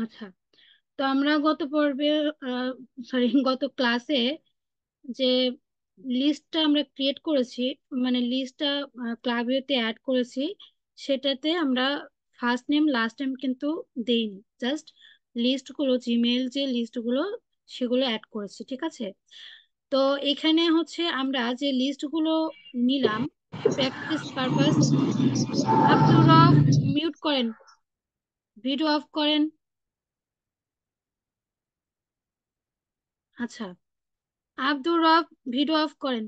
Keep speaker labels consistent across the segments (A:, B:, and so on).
A: আচ্ছা, তো আমরা গত পর্বে, সরি, গত ক্লাসে যে লিস্টটা আমরা ক্রিয়েট করেছি, মানে লিস্টটা ক্লাবেতে অ্যাড করেছি, সেটাতে আমরা ফার্স্ট নেম লাস্ট নেম কিন্তু দেইনি। জাস্ট লিস্টগুলো, জিমেইল যে লিস্টগুলো সেগুলো অ্যাড করেছি, ঠিক আছে? তো এখানে হচ্ছে আমরা যে লিস্টগুলো নিলাম প্র্যাকটিস পারপাস। আব্দুর রব, মিউট করেন, ভিডিও অফ করেন। আচ্ছা, আব্দুর রব, ভিডিও অফ করেন।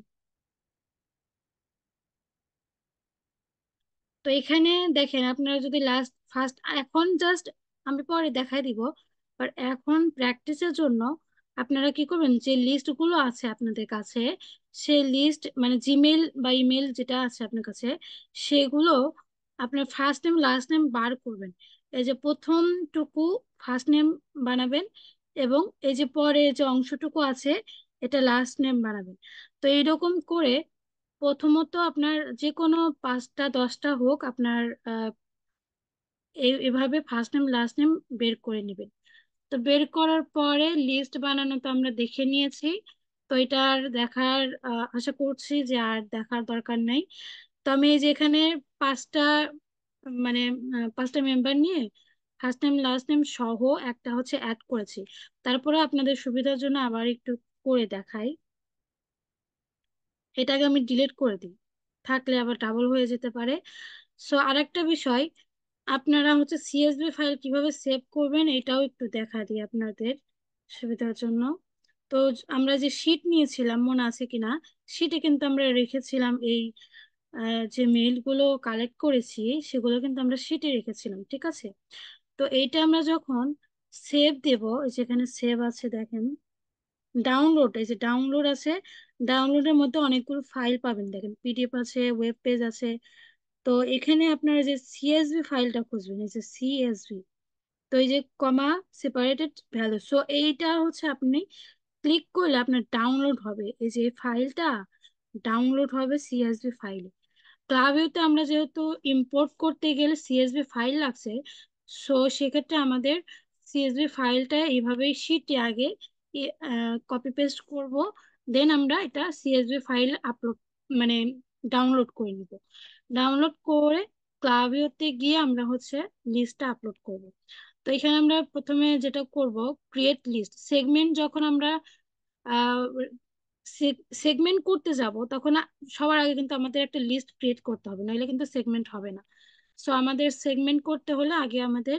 A: তো এখানে দেখেন, আপনারা যদি লাস্ট ফার্স্ট এখন জাস্ট, আমি পরে দেখাই দিব, বাট এখন প্র্যাকটিসের জন্য আপনারা কি করবেন, যে লিস্টগুলো আছে আপনাদের কাছে, সেই লিস্ট মানে জিমেল বা ইমেল যেটা আছে আপনার কাছে, সেগুলো আপনার ফার্স্ট নেম লাস্ট নেম বার করবেন। এই যে প্রথমটুকু ফার্স্ট নেম বানাবেন, এবং এই যে পরে যে অংশটুকু আছে এটা লাস্ট নেম বানাবেন। তো এইরকম করে প্রথমত আপনার যে কোনো 5টা 10টা হোক আপনার, এভাবে ফার্স্ট নেম লাস্ট নেম বের করে নেবেন। তো বের করার পরে লিস্ট বানানো তো আমরা দেখে নিয়েছি। তো এটা আর দেখার, আশা করছি যে আর দেখার দরকার নাই। তো আমি এই যে এখানে 5টা, মানে 5টা মেম্বার নিয়ে ফার্স্ট নেম লাস্ট নেম সহ একটা হচ্ছে অ্যাড করেছি। তারপরে আপনাদের সুবিধার জন্য আবার একটু করে দেখাই। এটাকে আমি ডিলিট করে দিই, থাকলে আবার ডাবল হয়ে যেতে পারে। সো আরেকটা বিষয়, আপনারা হচ্ছে সিএসভি ফাইল কিভাবে সেভ করবেন এটাও একটু দেখা দিই আপনাদের সুবিধার জন্য। তো আমরা যে শিট নিয়েছিলাম মনে আছে কিনা, শিটে কিন্তু আমরা রেখেছিলাম এই যে মেইলগুলো কালেক্ট করেছি সেগুলো কিন্তু আমরা শিটে রেখেছিলাম, ঠিক আছে? তো এইটা আমরা যখন সেভ দেব, যেখানে সেভ আছে দেখেন, ডাউনলোড, এই যে ডাউনলোড আছে, ডাউনলোডের মধ্যে অনেকগুলো ফাইল পাবেন, দেখেন পিডিএফ আছে, ওয়েব পেজ আছে। তো এখানে আপনারা যে সিএসভি ফাইলটা খুঁজবেন, এই যে সিএসভি, তো এই যে কমা সেপারেটেড ভ্যালু, সো এইটা হচ্ছে আপনি ক্লিক করলে আপনার ডাউনলোড হবে, এই যে ফাইলটা ডাউনলোড হবে সিএসভি ফাইলে। ক্লাবেতে আমরা যেহেতু ইম্পোর্ট করতে গেলে সিএসভি ফাইল লাগছে, সো সেক্ষেত্রে আমাদের সিএসভি ফাইলটা এইভাবেই শিটে আগে কপি পেস্ট করব, দেন আমরা এটা সিএসভি ফাইল আপলোড, মানে ডাউনলোড করে নিব। ডাউনলোড করে ক্লাবিওতে গিয়ে আমরা হচ্ছে লিস্টটা আপলোড করব। তো এখানে আমরা প্রথমে যেটা করব, ক্রিয়েট লিস্ট সেগমেন্ট, যখন আমরা সেগমেন্ট করতে যাব তখন সবার আগে কিন্তু আমাদের একটা লিস্ট ক্রিয়েট করতে হবে, নাহলে কিন্তু সেগমেন্ট হবে না। সো আমাদের সেগমেন্ট করতে হলে আগে আমাদের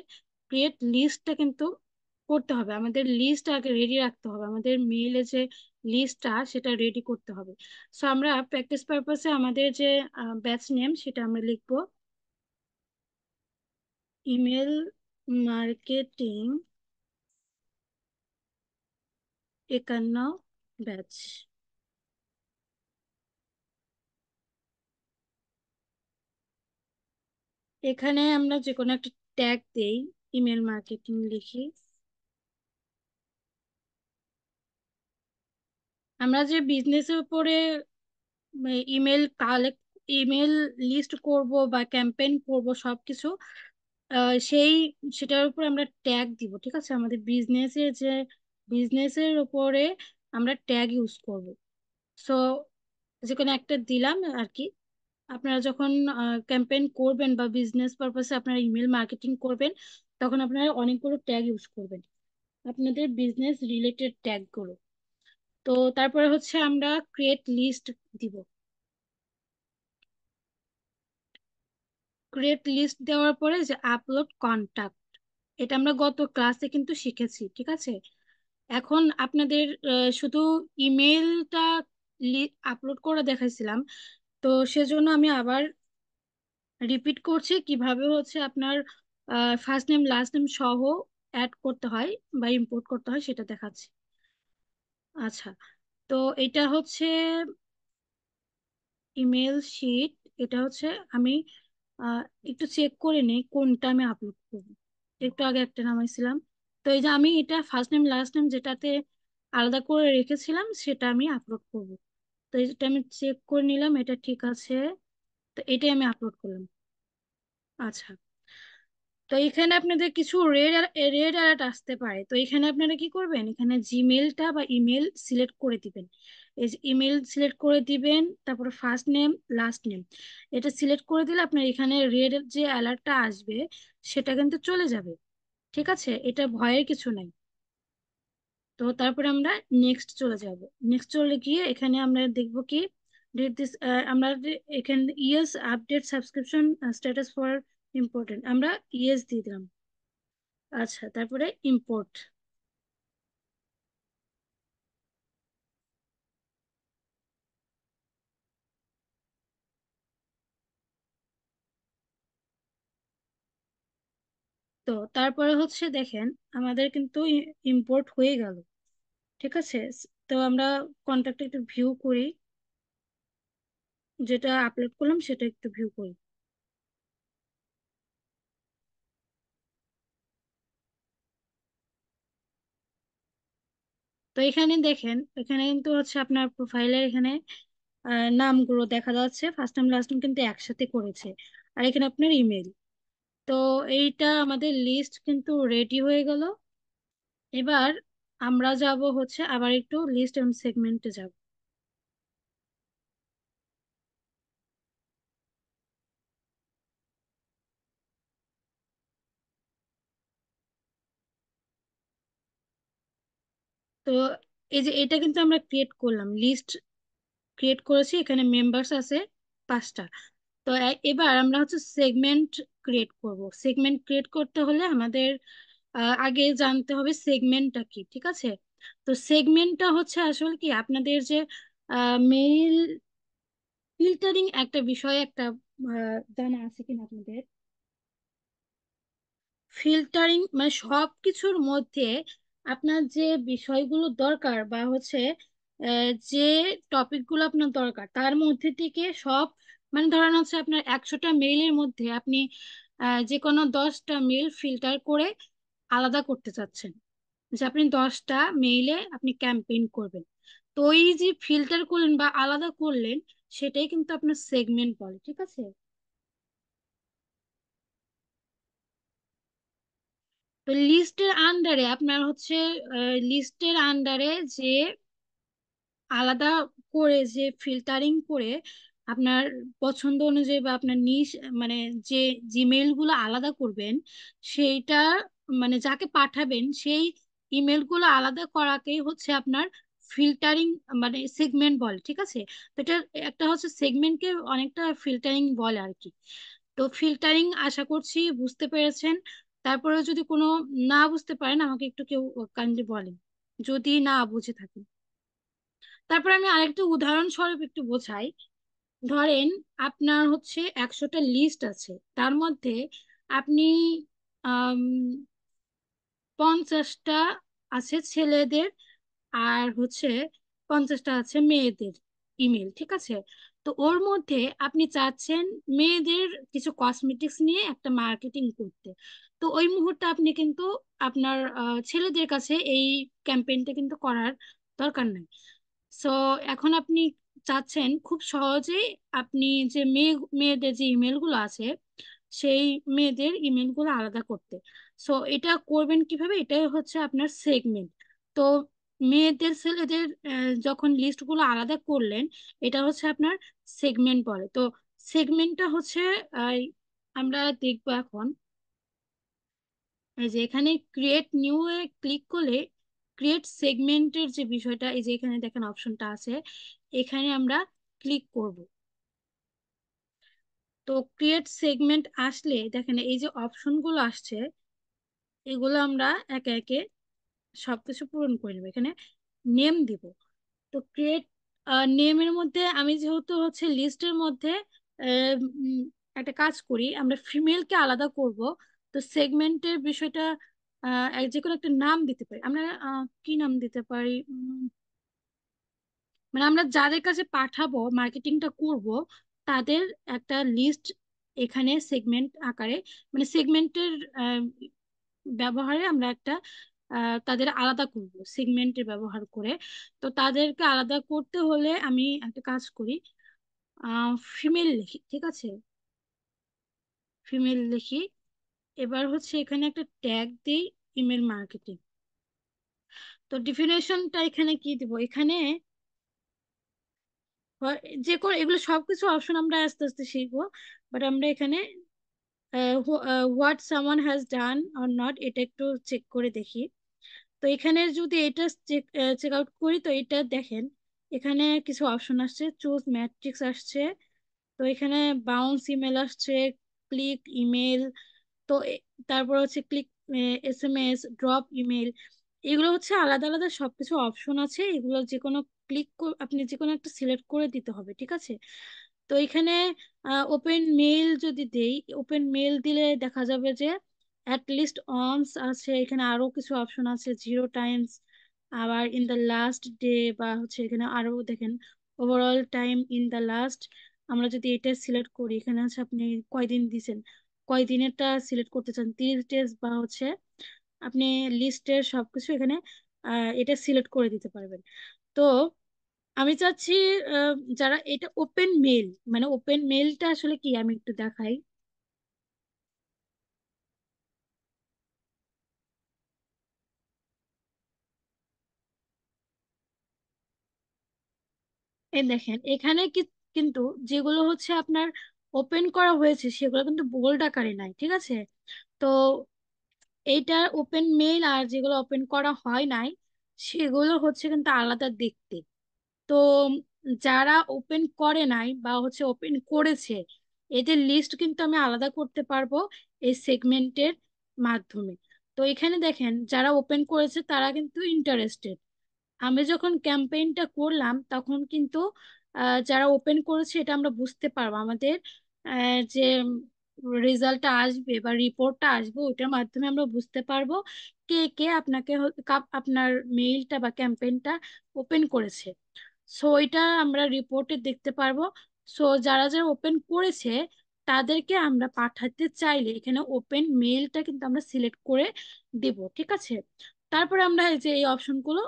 A: ক্রিয়েট লিস্টটা কিন্তু করতে হবে, আমাদের লিস্ট আগে রেডি রাখতে হবে, আমাদের মেইলে যে লিস্টটা সেটা রেডি করতে হবে। সো আমরা প্র্যাকটিস পারপাসে আমাদের যে ব্যাচ নেম সেটা আমরা লিখবো, ইমেল মার্কেটিং 51 ব্যাচ। এখানে আমরা যে কোনো একটা ট্যাগ দেই, ইমেল মার্কেটিং লিখি। আমরা যে বিজনেসের উপরে ইমেল কালেক্ট, ইমেল লিস্ট করব বা ক্যাম্পেইন করব সবকিছু, সেই সেটার উপর আমরা ট্যাগ দিব, ঠিক আছে? আমাদের বিজনেসের যে, বিজনেসের উপরে আমরা ট্যাগ ইউজ করব। সো যে কোনো একটা দিলাম আর কি। আপনারা যখন ক্যাম্পেইন করবেন বা বিজনেস পারপাসে আপনারা ইমেল মার্কেটিং করবেন, তখন আপনারা অনেকগুলো ট্যাগ ইউজ করবেন, আপনাদের বিজনেস রিলেটেড ট্যাগ গুলো। তো তারপরে হচ্ছে আমরা ক্রিয়েট লিস্ট দিব। ক্রিয়েট লিস্ট দেওয়ার পরে যে আপলোড কন্টাক্ট, এটা আমরা গত ক্লাসে কিন্তু শিখেছি, ঠিক আছে? এখন আপনাদের শুধু ইমেলটা আপলোড করে দেখাইছিলাম, তো সেজন্য আমি আবার রিপিট করছি কিভাবে হচ্ছে আপনার ফার্স্ট নেম লাস্ট নেম সহ অ্যাড করতে হয় বা ইম্পোর্ট করতে হয় সেটা দেখাচ্ছি। আচ্ছা, তো এটা হচ্ছে ইমেল শিট, এটা হচ্ছে আমি আহ, একটু চেক করে নিই কোনটা আমি আপলোড করবো। একটু আগে একটা নামাইছিলাম, তো এই যে আমি এটা ফার্স্ট নেম লাস্ট নেম যেটাতে আলাদা করে রেখেছিলাম সেটা আমি আপলোড করব। তো এটা আমি চেক করে নিলাম, এটা ঠিক আছে। তো এটাই আমি আপলোড করলাম। আচ্ছা, তো এখানে আপনাদের কিছু রেড রেড অ্যালার্ট আসতে পারে। তো এখানে আপনারা কি করবেন, এখানে জিমেলটা বা ইমেল সিলেক্ট করে দিবেন। এই যে ইমেল সিলেক্ট করে দিবেন, তারপরে ফার্স্ট নেম লাস্ট নেম, এটা সিলেক্ট করে দিলে আপনার এখানে রেড যে অ্যালার্টটা আসবে সেটা কিন্তু চলে যাবে। ঠিক আছে, এটা ভয়ের কিছু নাই। তো তারপরে আমরা নেক্সট চলে যাব। নেক্সট চলে গিয়ে এখানে আমরা দেখব কি ডেট দিস, আমরা এখানে yes update subscription status for important, আমরা ইয়েস দিয়ে দিলাম। আচ্ছা, তারপরে ইম্পোর্ট। তো তারপরে হচ্ছে দেখেন আমাদের কিন্তু ইম্পোর্ট হয়ে গেল। ঠিক আছে, তো আমরা কন্ট্যাক্টে একটু ভিউ করি, যেটা আপলোড করলাম সেটা একটু ভিউ করি। তো এখানে দেখেন, এখানে কিন্তু হচ্ছে আপনার প্রোফাইলের এখানে নামগুলো দেখা যাচ্ছে, ফার্স্ট নাম লাস্ট নাম কিন্তু একসাথে করেছে। আর এখানে আপনার ইমেল। তো এইটা আমাদের লিস্ট কিন্তু রেডি হয়ে গেল। এবার আমরা যাব হচ্ছে আবার একটু লিস্ট এবং সেগমেন্টে যাব। তো এই যে এটা কিন্তু আমরা ক্রিয়েট করলাম, লিস্ট ক্রিয়েট করেছি, এখানে মেম্বার্স আছে 5টা। তো এবার আমরা হচ্ছে সেগমেন্ট ক্রিয়েট করব। সেগমেন্ট ক্রিয়েট করতে হলে আমাদের আগে জানতে হবে সেগমেন্টটা কি। ঠিক আছে, তো সেগমেন্টটা হচ্ছে আসলে কি আপনাদের যে মেইল ফিল্টারিং একটা বিষয়, একটা জানা আছে কিনা আপনাদের? ফিল্টারিং মানে সব কিছুর মধ্যে আপনার যে বিষয়গুলো দরকার বা হচ্ছে যে টপিকগুলো আপনার দরকার তার মধ্যে থেকে সব, মানে ধরেন হচ্ছে আপনার 100টা মেইলের মধ্যে আপনি যে কোনো 10টা মেইল ফিল্টার করে আলাদা করতে চাচ্ছেন, যে আপনি 10টা মেইলে আপনি ক্যাম্পেইন করবেন। তো ওই যে ফিল্টার করলেন বা আলাদা করলেন, সেটাই কিন্তু আপনার সেগমেন্ট বলে। ঠিক আছে, তো লিস্টের আন্ডারে আপনার হচ্ছে লিস্টের আন্ডারে যে আলাদা করে যে ফিল্টারিং করে আপনার পছন্দ অনুযায়ী বা আপনার নিশ, মানে যে জিমেইল গুলো আলাদা করবেন সেইটা, মানে যাকে পাঠাবেন সেই ইমেল গুলো আলাদা করাকেই হচ্ছে আপনার ফিল্টারিং, মানে সেগমেন্ট বলে। ঠিক আছে, তো এটা একটা হচ্ছে সেগমেন্টকে অনেকটা ফিল্টারিং বলে আর কি। তো ফিল্টারিং আশা করছি বুঝতে পেরেছেন। তারপরে যদি কোনো না বুঝতে পারেন আমাকে একটু কেউ কাইন্ডলি বলেন, যদি না বুঝে থাকি। তারপর আমি আরেকটা উদাহরণস্বরূপ একটু বোঝাই। ধরেন আপনার হচ্ছে 100টা লিস্ট আছে, তার মধ্যে আপনি আম, 50টা আছে ছেলেদের, আর হচ্ছে 50টা আছে মেয়েদের ইমেল। ঠিক আছে, তো ওর মধ্যে আপনি চাচ্ছেন মেয়েদের কিছু কসমেটিক্স নিয়ে একটা মার্কেটিং করতে। তো ওই মুহূর্তে আপনি কিন্তু আপনার ছেলেদের কাছে এই ক্যাম্পেইনটা কিন্তু করার দরকার নাই। সো এখন আপনি চাচ্ছেন খুব সহজেই আপনি যে মেয়েদের যে ইমেলগুলো আছে সেই মেয়েদের ইমেলগুলো আলাদা করতে। সো এটা করবেন কিভাবে, এটাই হচ্ছে আপনার সেগমেন্ট। তো মেয়েদের ছেলেদের যখন লিস্টগুলো আলাদা করলেন, এটা হচ্ছে আপনার সেগমেন্ট বলে। তো সেগমেন্টটা হচ্ছে আহ, আমরা দেখবো এখন। এই যে এখানে ক্রিয়েট নিউ এ ক্লিক করলে ক্রিয়েট সেগমেন্টের যে বিষয়টা, এই যে এখানে দেখেন অপশনটা আছে, এখানে আমরা ক্লিক করব। তো ক্রিয়েট সেগমেন্ট আসলে দেখেন এই যে অপশনগুলো আসছে, এগুলো আমরা একে একে সবকিছু পূরণ করে নেবো। এখানে নেম দিব। তো ক্রিয়েট নেমের মধ্যে আমি যেহেতু হচ্ছে লিস্টের মধ্যে আহ, উম, একটা কাজ করি, আমরা ফিমেলকে আলাদা করব। তো সেগমেন্টের বিষয়টা যে কোনো একটা নাম দিতে পারি আমরা। কি নাম দিতে পারি, মানে আমরা যাদের কাছে পাঠাবো মার্কেটিংটা করব তাদের একটা লিস্ট এখানে সেগমেন্ট আকারে, মানে সেগমেন্টের ব্যবহারে আমরা একটা তাদের আলাদা করব সেগমেন্টের ব্যবহার করে। তো তাদেরকে আলাদা করতে হলে আমি একটা কাজ করি, ফিমেল লিখি। ঠিক আছে, ফিমেল লিখি, এবার হচ্ছে এখানে একটা ট্যাগ দিই, ইমেল মার্কেটিং। তো ডিফিনেশনটা এখানে কি দিব, এখানে যে কোনো এগুলো সবকিছু অপশন আমরা আস্তে আস্তে শিখবো। বাট আমরা এখানে what someone has done or not এটা একটু চেক করে দেখি। তো এখানে যদি এটা চেক চেক আউট করি, তো এটা দেখেন এখানে কিছু অপশন আসছে, চুজ ম্যাট্রিক্স আসছে, তো এখানে বাউন্স ইমেল আসছে, ক্লিক ইমেল, তো তারপর হচ্ছে ক্লিক এসএমএস, ড্রপ ইমেল, এগুলো হচ্ছে আলাদা আলাদা সবকিছু অপশন আছে। এগুলো যে কোনো ক্লিক আপনি যে কোনো একটা সিলেক্ট করে দিতে হবে, ঠিক আছে? তো এখানে ওপেন মেইল যদি দেই, ওপেন মেইল দিলে দেখা যাবে যে অ্যাট লিস্ট অনস আছে, এখানে আরো কিছু অপশন আছে, 0 টাইমস, আবার ইন দ্য লাস্ট ডে, বা হচ্ছে এখানে আরো দেখেন overall time in the last. আমরা যদি এটা সিলেক্ট করি, এখানে হচ্ছে আপনি কয়দিন দিছেন, কয়দিনেরটা সিলেক্ট করতে চান, 30 ডেজ, বা হচ্ছে আপনি লিস্টের সবকিছু এখানে এটা সিলেক্ট করে দিতে পারবেন। তো আমি চাচ্ছি যারা এটা ওপেন মেল, মানে ওপেন মেলটা আসলে কি আমি একটু দেখাই। এই দেখেন এখানে কি, কিন্তু যেগুলো হচ্ছে আপনার ওপেন করা হয়েছে সেগুলো কিন্তু বোল্ড আকারে নাই, ঠিক আছে? তো এইটা ওপেন মেইল, আর যেগুলো ওপেন করা হয় নাই সেগুলো হচ্ছে কিন্তু আলাদা দেখতে। তো যারা ওপেন করে নাই বা হচ্ছে ওপেন করেছে, এদের লিস্ট কিন্তু আমি আলাদা করতে পারবো এই সেগমেন্টের মাধ্যমে। তো এখানে দেখেন যারা ওপেন করেছে তারা কিন্তু ইন্টারেস্টেড। আমি যখন ক্যাম্পেইনটা করলাম তখন কিন্তু যারা ওপেন করেছে এটা আমরা বুঝতে পারবো, আমাদের যে রেজাল্টটা আসবে বা রিপোর্টটা আসবে ওইটার মাধ্যমে আমরা বুঝতে পারবো কে কে আপনাকে আপনার মেইলটা বা ক্যাম্পেইনটা ওপেন করেছে। সো এটা আমরা রিপোর্টে দেখতে পারবো। সো যারা যারা ওপেন করেছে তাদেরকে আমরা পাঠাতে চাইলে এখানে ওপেন মেইলটা কিন্তু আমরা সিলেক্ট করে দিব, ঠিক আছে? তারপরে আমরা এই যে এই অপশনগুলো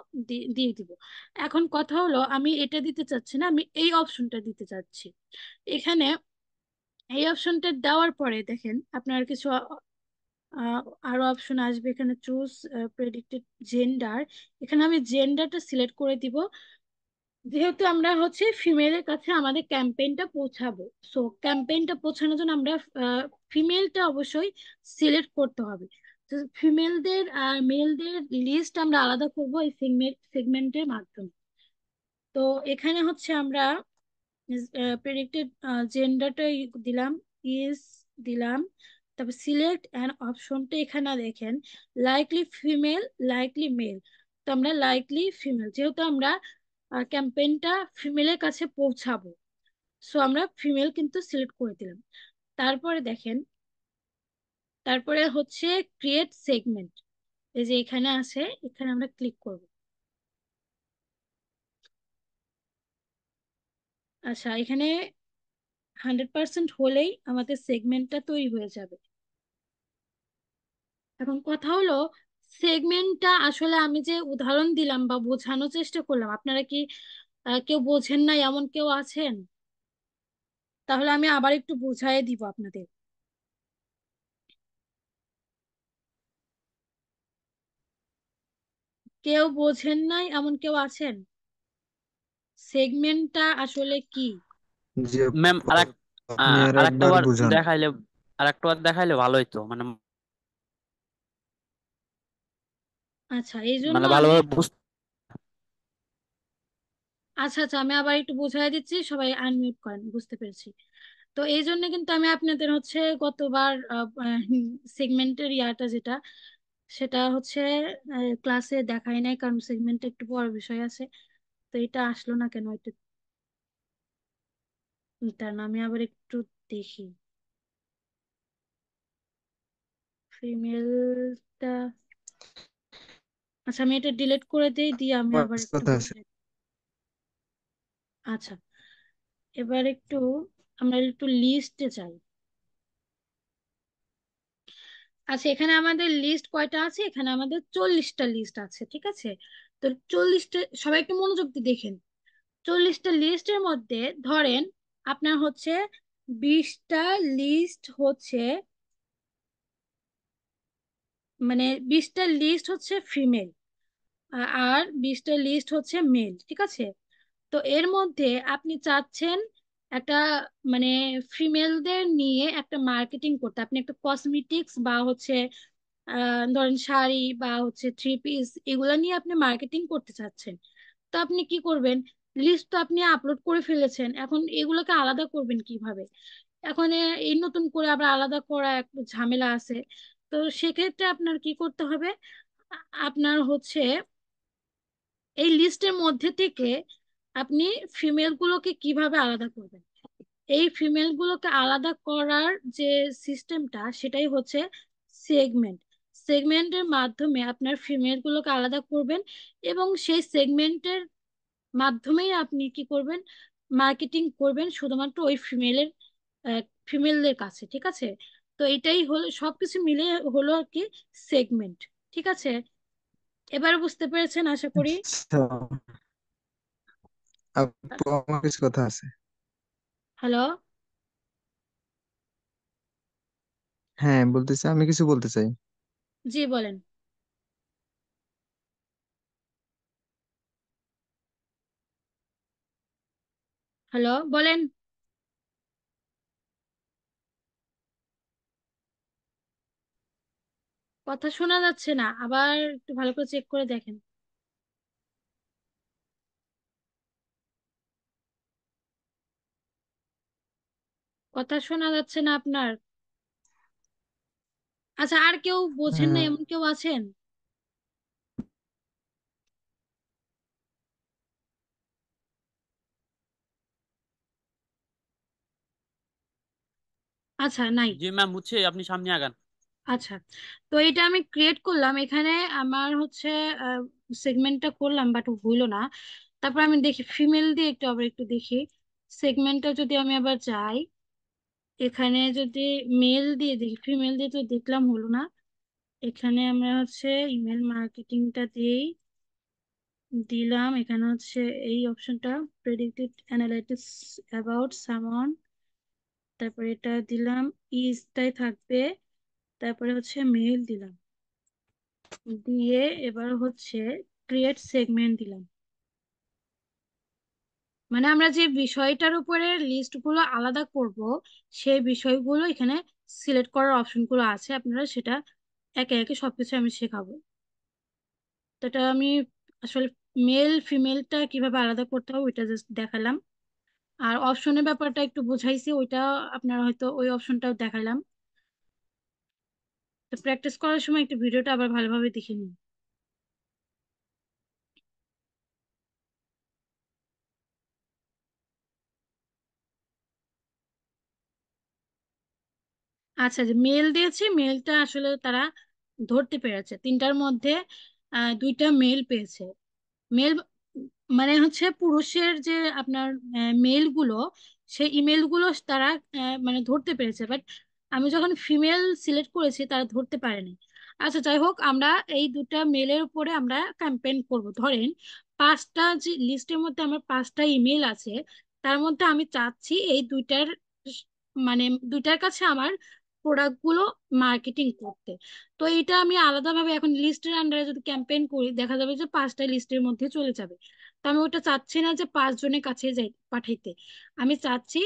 A: দিয়ে দিব। এখন কথা হলো আমি এটা দিতে চাচ্ছি না, আমি এই অপশনটা দিতে চাচ্ছি। এখানে এই অপশনটা দেওয়ার পরে দেখেন আপনার কিছু আহ, আরো অপশন আসবে, এখানে চুজ প্রেডিক্টেড জেন্ডার, এখানে আমি জেন্ডারটা সিলেক্ট করে দিব। যেহেতু আমরা হচ্ছে ফিমেলের কাছে আমাদের ক্যাম্পেইনটা পৌঁছাবো, সো ক্যাম্পেইনটা পৌঁছানোর জন্য আমরা ফিমেলটা অবশ্যই সিলেক্ট করতে হবে। তো ফিমেলদের আর মেলদের লিস্ট আমরা আলাদা করব এই সেগমেন্টের মাধ্যমে। তো এখানে হচ্ছে আমরা প্রেডিক্টেড জেন্ডারটা দিলাম, ইজ দিলাম, তারপর সিলেক্ট অ্যান্ড অপশনটা এখানে দেখেন লাইকলি ফিমেল, লাইকলি মেল। তো আমরা লাইকলি ফিমেল, যেহেতু আমরা ক্যাম্পেইনটা ফিমেলের কাছে পৌঁছাবো, সো আমরা ফিমেল কিন্তু সিলেক্ট করে দিলাম। তারপরে দেখেন, তারপরে হচ্ছে ক্রিয়েট সেগমেন্ট, এই যে এখানে আছে, এখানে আমরা ক্লিক করব। আচ্ছা, এখানে 100% হলেই আমাদের সেগমেন্টটা তৈরি হয়ে যাবে। এখন কথা হলো সেগমেন্টটা আসলে আমি যে উদাহরণ দিলাম বা বোঝানোর চেষ্টা করলাম, আপনারা কি কেউ বোঝেন না এমন কেউ আছেন? তাহলে আমি আবার একটু বুঝাই দিব আপনাদের। কেউ বোঝেন নাই এমন কেউ আছেন? সেগমেন্টটা আসলে কি?
B: যে
C: ম্যাম
B: আপনি আর
C: আরেকটা
B: একবার
C: বার
B: বুঝান।
C: দেখাইলে, আরেকটা বার দেখাইলে ভালো হইতো, মানে
A: আচ্ছা, এই জন্য
C: মানে
A: আমি,
C: ভালোভাবে বুঝতে।
A: আচ্ছা আচ্ছা আমি আবার একটু বুঝাই দিচ্ছি, সবাই আনমিউট করেন, বুঝতে পেরেছি। তো এই জন্য কিন্তু আমি আপনাদের হচ্ছে গতবার সেগমেন্টের ইয়াটা যেটা, সেটা হচ্ছে ক্লাসে দেখাই নাই, কারণ সেগমেন্টে একটু বড় বিষয় আছে। তো এটা আসলো না কেন এটা, তার না আমি আবার একটু দেখি ফিমেলটা। আচ্ছা আমি এটা ডিলিট করে দিই, দিয়ে আমি আবার একটু
B: কথা আছে।
A: বুঝাই। আচ্ছা, এবার একটু আমরা একটু লিস্টে যাই। আচ্ছা, এখানে আমাদের লিস্ট কয়টা আছে, এখানে আমাদের 40টা লিস্ট আছে, ঠিক আছে? তো 40টা, সবাই একটু মনোযোগ দিয়ে দেখেন। 40টা লিস্টের মধ্যে ধরেন আপনার হচ্ছে 20টা লিস্ট হচ্ছে মানে 20টা লিস্ট হচ্ছে ফিমেল আর 20টা লিস্ট হচ্ছে মেল, ঠিক আছে? তো এর মধ্যে আপনি চাচ্ছেন একটা মানে ফিমেলদের নিয়ে একটা মার্কেটিং করতে, আপনি একটা কসমেটিক্স বা হচ্ছে ধরেন শাড়ি বা হচ্ছে থ্রি পিস এগুলা নিয়ে আপনি মার্কেটিং করতে চাচ্ছেন। তো আপনি কি করবেন? লিস্ট তো আপনি আপলোড করে ফেলেছেন, এখন এগুলোকে আলাদা করবেন কিভাবে? এখন এই নতুন করে আবার আলাদা করা একটু ঝামেলা আছে। তো সেক্ষেত্রে আপনার কি করতে হবে? আপনার হচ্ছে এই লিস্টের মধ্যে থেকে আপনি ফিমেল গুলোকে কিভাবে আলাদা করবেন, এই ফিমেল গুলোকে আলাদা করার যে সিস্টেমটা সেটাই হচ্ছে সেগমেন্ট। সেগমেন্টের মাধ্যমে আপনার ফিমেল গুলোকে আলাদা করবেন এবং সেই সেগমেন্টের মাধ্যমেই আপনি কি করবেন? মার্কেটিং করবেন শুধুমাত্র ওই ফিমেলদের কাছে, ঠিক আছে? তো এটাই হলো সবকিছু মিলে হলো আর কি সেগমেন্ট, ঠিক আছে? এবার বুঝতে পেরেছেন আশা করি।
B: আচ্ছা আপু, আমার কিছু কথা আছে।
A: হ্যালো?
B: হ্যাঁ বলতেছি, আমি কিছু বলতে চাই।
A: জি বলেন। হ্যালো বলেন। কথা শোনা যাচ্ছে না, আবার একটু ভালো করে চেক করে দেখেন। কথা শোনা যাচ্ছে না আপনার। আচ্ছা, আর কেউ বোঝেন না
B: হ্যাঁ,
A: এমন কেউ আছেন? আচ্ছা, নাই।
C: জি ম্যাম, বুঝছি, আপনি সামনে আগান।
A: আচ্ছা, তো এটা আমি ক্রিয়েট করলাম এখানে, আমার হচ্ছে সেগমেন্টটা করলাম বাট হইলো না। তারপর আমি দেখি ফিমেল দিয়ে একটু আবার একটু দেখি সেগমেন্টটা, যদি আমি আবার যাই এখানে, যদি মেল দিয়ে দেখি, ফিমেল দিয়ে তো দেখলাম হলো না। এখানে আমরা হচ্ছে ইমেল মার্কেটিংটা দিয়েই দিলাম, এখানে হচ্ছে এই অপশনটা প্রেডিক্টেড অ্যানালাইটিক্স অ্যাবাউট সামওয়ান, তারপরে এটা দিলাম, ইজটাই থাকবে, তারপরে হচ্ছে মেল দিলাম, দিয়ে এবার হচ্ছে ক্রিয়েট সেগমেন্ট দিলাম। মানে আমরা যে বিষয়টার উপরে লিস্টগুলো আলাদা করব সেই বিষয়গুলো এখানে সিলেক্ট করার অপশনগুলো আছে, আপনারা সেটা একে একে সবকিছু আমি শেখাবো। তো এটা আমি আসলে মেল ফিমেলটা কিভাবে আলাদা করতে হবে ওইটা জাস্ট দেখালাম। আর অপশনের ব্যাপারটা একটু বুঝাইছি, ওইটা আপনারা হয়তো ওই অপশনটাও দেখালাম। তো প্র্যাকটিস করার সময় একটু ভিডিওটা আবার ভালোভাবে দেখে নিন। আচ্ছা, যে মেল দিয়েছি, মেলটা আসলে তারা ধরতে পেরেছে, তিনটার মধ্যে দুইটা মেল পেয়েছে। মেল মানে হচ্ছে পুরুষের যে আপনার মেল গুলো, সেই ইমেল গুলো তারা মানে ধরতে পেরেছে, বাট আমি যখন ফিমেল সিলেক্ট করেছি তারা ধরতে পারেনি। আচ্ছা যাই হোক, আমরা এই দুটা মেলের উপরে আমরা ক্যাম্পেইন করব। ধরেন 5টা যে লিস্টের মধ্যে আমার 5টা ইমেল আছে, তার মধ্যে আমি চাচ্ছি এই দুইটার মানে দুইটার কাছে আমার প্রোডাক্ট গুলো মার্কেটিং করতে। তো এটা আমি আলাদাভাবে এখন লিস্টের আন্ডারে যদি ক্যাম্পেইন করি দেখা যাবে যে 5টা লিস্টের মধ্যে চলে যাবে। তো আমি ওটা চাচ্ছি না যে 5 জনের কাছে যাই পাঠাইতে, আমি চাচ্ছি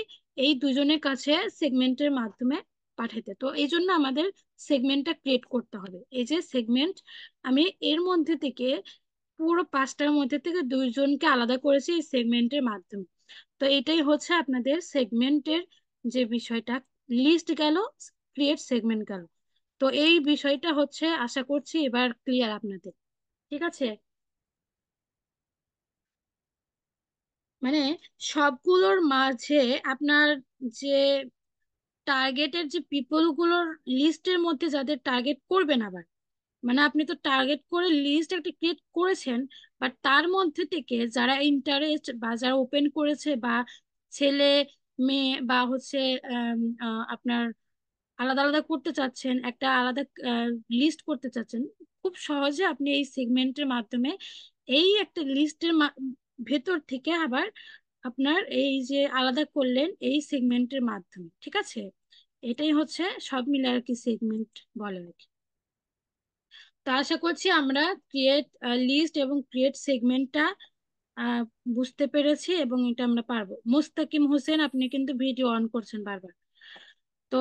A: এই দুজনের কাছে সেগমেন্টের মাধ্যমে পাঠাইতে। তো এই জন্য আমাদের সেগমেন্টটা ক্রিয়েট করতে হবে। এই যে সেগমেন্ট, আমি এর মধ্যে থেকে পুরো 5টার মধ্যে থেকে 2জনকে আলাদা করেছি এই সেগমেন্টের মাধ্যমে। তো এটাই হচ্ছে আপনাদের সেগমেন্টের যে বিষয়টা, লিস্ট গেল, ক্রিয়েট সেগমেন্ট গেল। তো এই বিষয়টা হচ্ছে আশা করছি এবার ক্লিয়ার আপনাদের, ঠিক আছে? মানে সবগুলোর মাঝে আপনার যে টার্গেটের যে পিপল গুলোর লিস্টের মধ্যে যাদের টার্গেট করবেন আবার, মানে আপনি তো টার্গেট করে লিস্ট একটা ক্রিয়েট করেছেন, বাট তার মধ্যে থেকে যারা ইন্টারেস্ট বা যারা ওপেন করেছে বা ছেলে মেয়ে বা হচ্ছে আপনার আলাদা আলাদা করতে চাচ্ছেন, একটা আলাদা লিস্ট করতে চাচ্ছেন, খুব সহজে আপনি এই সেগমেন্টের মাধ্যমে এই একটা লিস্টের ভেতর থেকে আবার আপনার এই যে আলাদা করলেন এই সেগমেন্টের মাধ্যমে, ঠিক আছে? এটাই হচ্ছে সব মিলে আর কি সেগমেন্ট বলে আর কি। তো আশা করছি আমরা ক্রিয়েট লিস্ট এবং ক্রিয়েট সেগমেন্টটা আহ, বুঝতে পেরেছি, এবং এটা আমরা পারবো। মুস্তাকিম হোসেন, আপনি কিন্তু ভিডিও অন করছেন বারবার। তো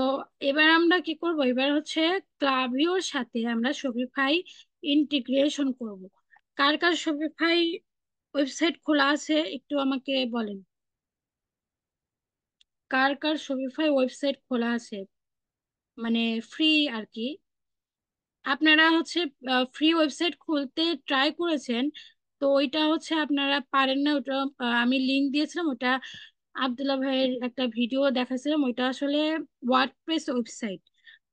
A: এবার আমরা কি করব, এবার হচ্ছে ক্লাভিওর সাথে আমরা শপিফাই ইন্টিগ্রেশন করব। কার কার শপিফাই ওয়েবসাইট খোলা আছে একটু আমাকে বলেন, কার কার শপিফাই ওয়েবসাইট খোলা আছে, মানে ফ্রি আর কি। আপনারা হচ্ছে ফ্রি ওয়েবসাইট খুলতে ট্রাই করেছেন, তো ওইটা হচ্ছে আপনারা পারেন না। ওটা আমি লিংক দিয়েছিলাম, ওটা আব্দুল্লাহ ভাইয়ের একটা ভিডিও দেখাছিলাম, ওইটা আসলে ওয়ার্ডপ্রেস ওয়েবসাইট।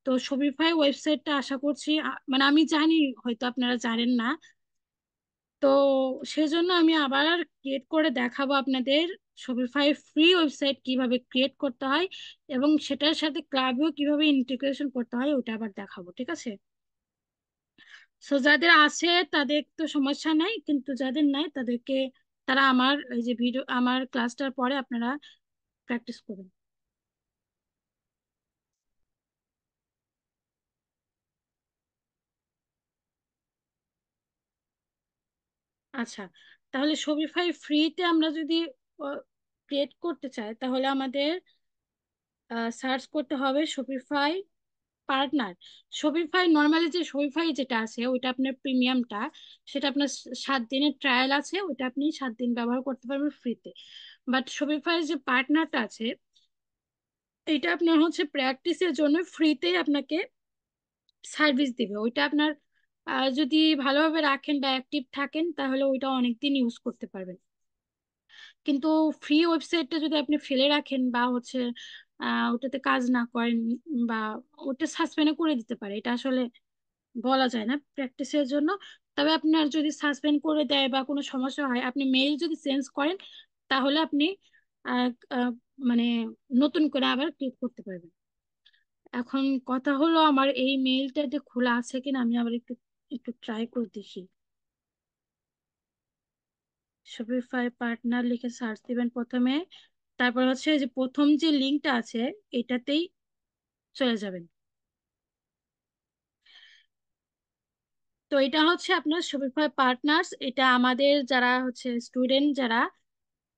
A: তো শপিফাই ওয়েবসাইটটা আশা করছি মানে আমি জানি হয়তো আপনারা জানেন না, তো সেজন্য আমি আবার ক্রিয়েট করে দেখাবো আপনাদের শপিফাই ফ্রি ওয়েবসাইট কিভাবে ক্রিয়েট করতে হয়, এবং সেটার সাথে ক্লাবেও কিভাবে ইন্টিগ্রেশন করতে হয় ওটা আবার দেখাবো, ঠিক আছে? সো যাদের আছে তাদের তো সমস্যা নাই, কিন্তু যাদের নাই তাদেরকে, তারা আমার এই যে ভিডিও, আমার ক্লাসটার পরে আপনারা প্র্যাকটিস করবেন। আচ্ছা, তাহলে শপিফাই ফ্রিতে আমরা যদি ক্রিয়েট করতে চাই, তাহলে আমাদের সার্চ করতে হবে শপিফাই পার্টনার। শপিফাই নর্মালি যে শপিফাই যেটা আছে ওইটা আপনার প্রিমিয়ামটা, সেটা আপনার 7 দিনের ট্রায়াল আছে, ওইটা আপনি 7 দিন ব্যবহার করতে পারবেন ফ্রিতে। বাট শপিফাই যে পার্টনারটা আছে, এটা আপনার হচ্ছে প্র্যাকটিসের জন্য ফ্রিতেই আপনাকে সার্ভিস দিবে। ওইটা আপনার যদি ভালোভাবে রাখেন বা অ্যাক্টিভ থাকেন তাহলে ওইটা অনেকদিন ইউজ করতে পারবেন। কিন্তু ফ্রি ওয়েবসাইটটা যদি আপনি ফেলে রাখেন বা হচ্ছে ওটাতে কাজ না করেন, বা ওটা সাসপেন্ড করে দিতে পারে, এটা আসলে বলা যায় না প্র্যাকটিসের জন্য। তবে আপনার যদি সাসপেন্ড করে দেয় বা কোনো সমস্যা হয়, আপনি মেইল যদি চেঞ্জ করেন, তাহলে আপনি আহ, আহ, মানে নতুন করে আবার ক্লিক করতে পারবেন। এখন কথা হলো, আমার এই মেইলটা যে খোলা আছে কিনা আমি আবার একটু একটু ট্রাই করে দেখি। শপিফাই পার্টনার লিখে সার্চ দিবেন প্রথমে, তারপর হচ্ছে যে প্রথম যে লিঙ্কটা আছে এটাতেই চলে যাবেন। তো এটা হচ্ছে আপনার শপিফাই পার্টনার্স, এটা আমাদের যারা হচ্ছে স্টুডেন্ট যারা,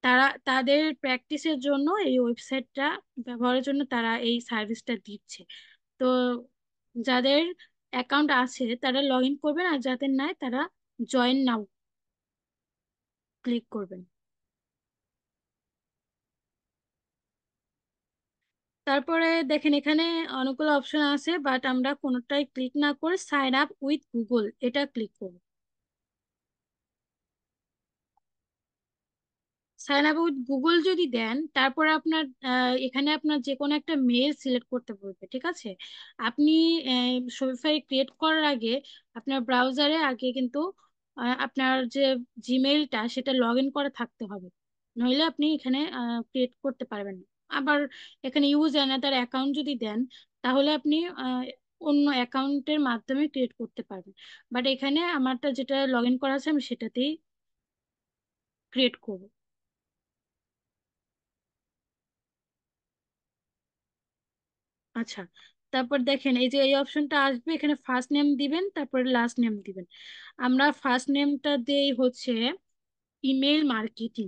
A: তারা তাদের প্র্যাকটিসের জন্য এই ওয়েবসাইটটা ব্যবহারের জন্য তারা এই সার্ভিসটা দিচ্ছে। তো যাদের অ্যাকাউন্ট আছে তারা লগ ইন করবেন, আর যাদের নাই তারা জয়েন নাও ক্লিক করবেন। তারপরে দেখেন এখানে অনেকগুলো অপশন আছে, বাট আমরা কোনোটাই ক্লিক না করে সাইন আপ উইথ গুগল এটা ক্লিক করব। সাইন আপ উইথ গুগল যদি দেন, তারপরে আপনার এখানে আপনার যে কোনো একটা মেল সিলেক্ট করতে বলবে, ঠিক আছে? আপনি শপিফাই ক্রিয়েট করার আগে আপনার ব্রাউজারে আগে কিন্তু আপনার যে জিমেইলটা সেটা লগ ইন করা থাকতে হবে, নইলে আপনি এখানে ক্রিয়েট করতে পারবেন না। আবার এখানে ইউজ অ্যানাদার অ্যাকাউন্ট যদি দেন, তাহলে আপনি অন্য অ্যাকাউন্টের মাধ্যমে ক্রিয়েট করতে পারবেন। বাট এখানে আমারটা যেটা লগ ইন করা আছে আমি সেটাতেই ক্রিয়েট করব। আচ্ছা, তারপর দেখেন এই যে এই অপশনটা আসবে, এখানে ফার্স্ট নেম দিবেন তারপরে লাস্ট নেম দিবেন। আমরা ফার্স্ট নেমটা দেই হচ্ছে ইমেল মার্কেটিং।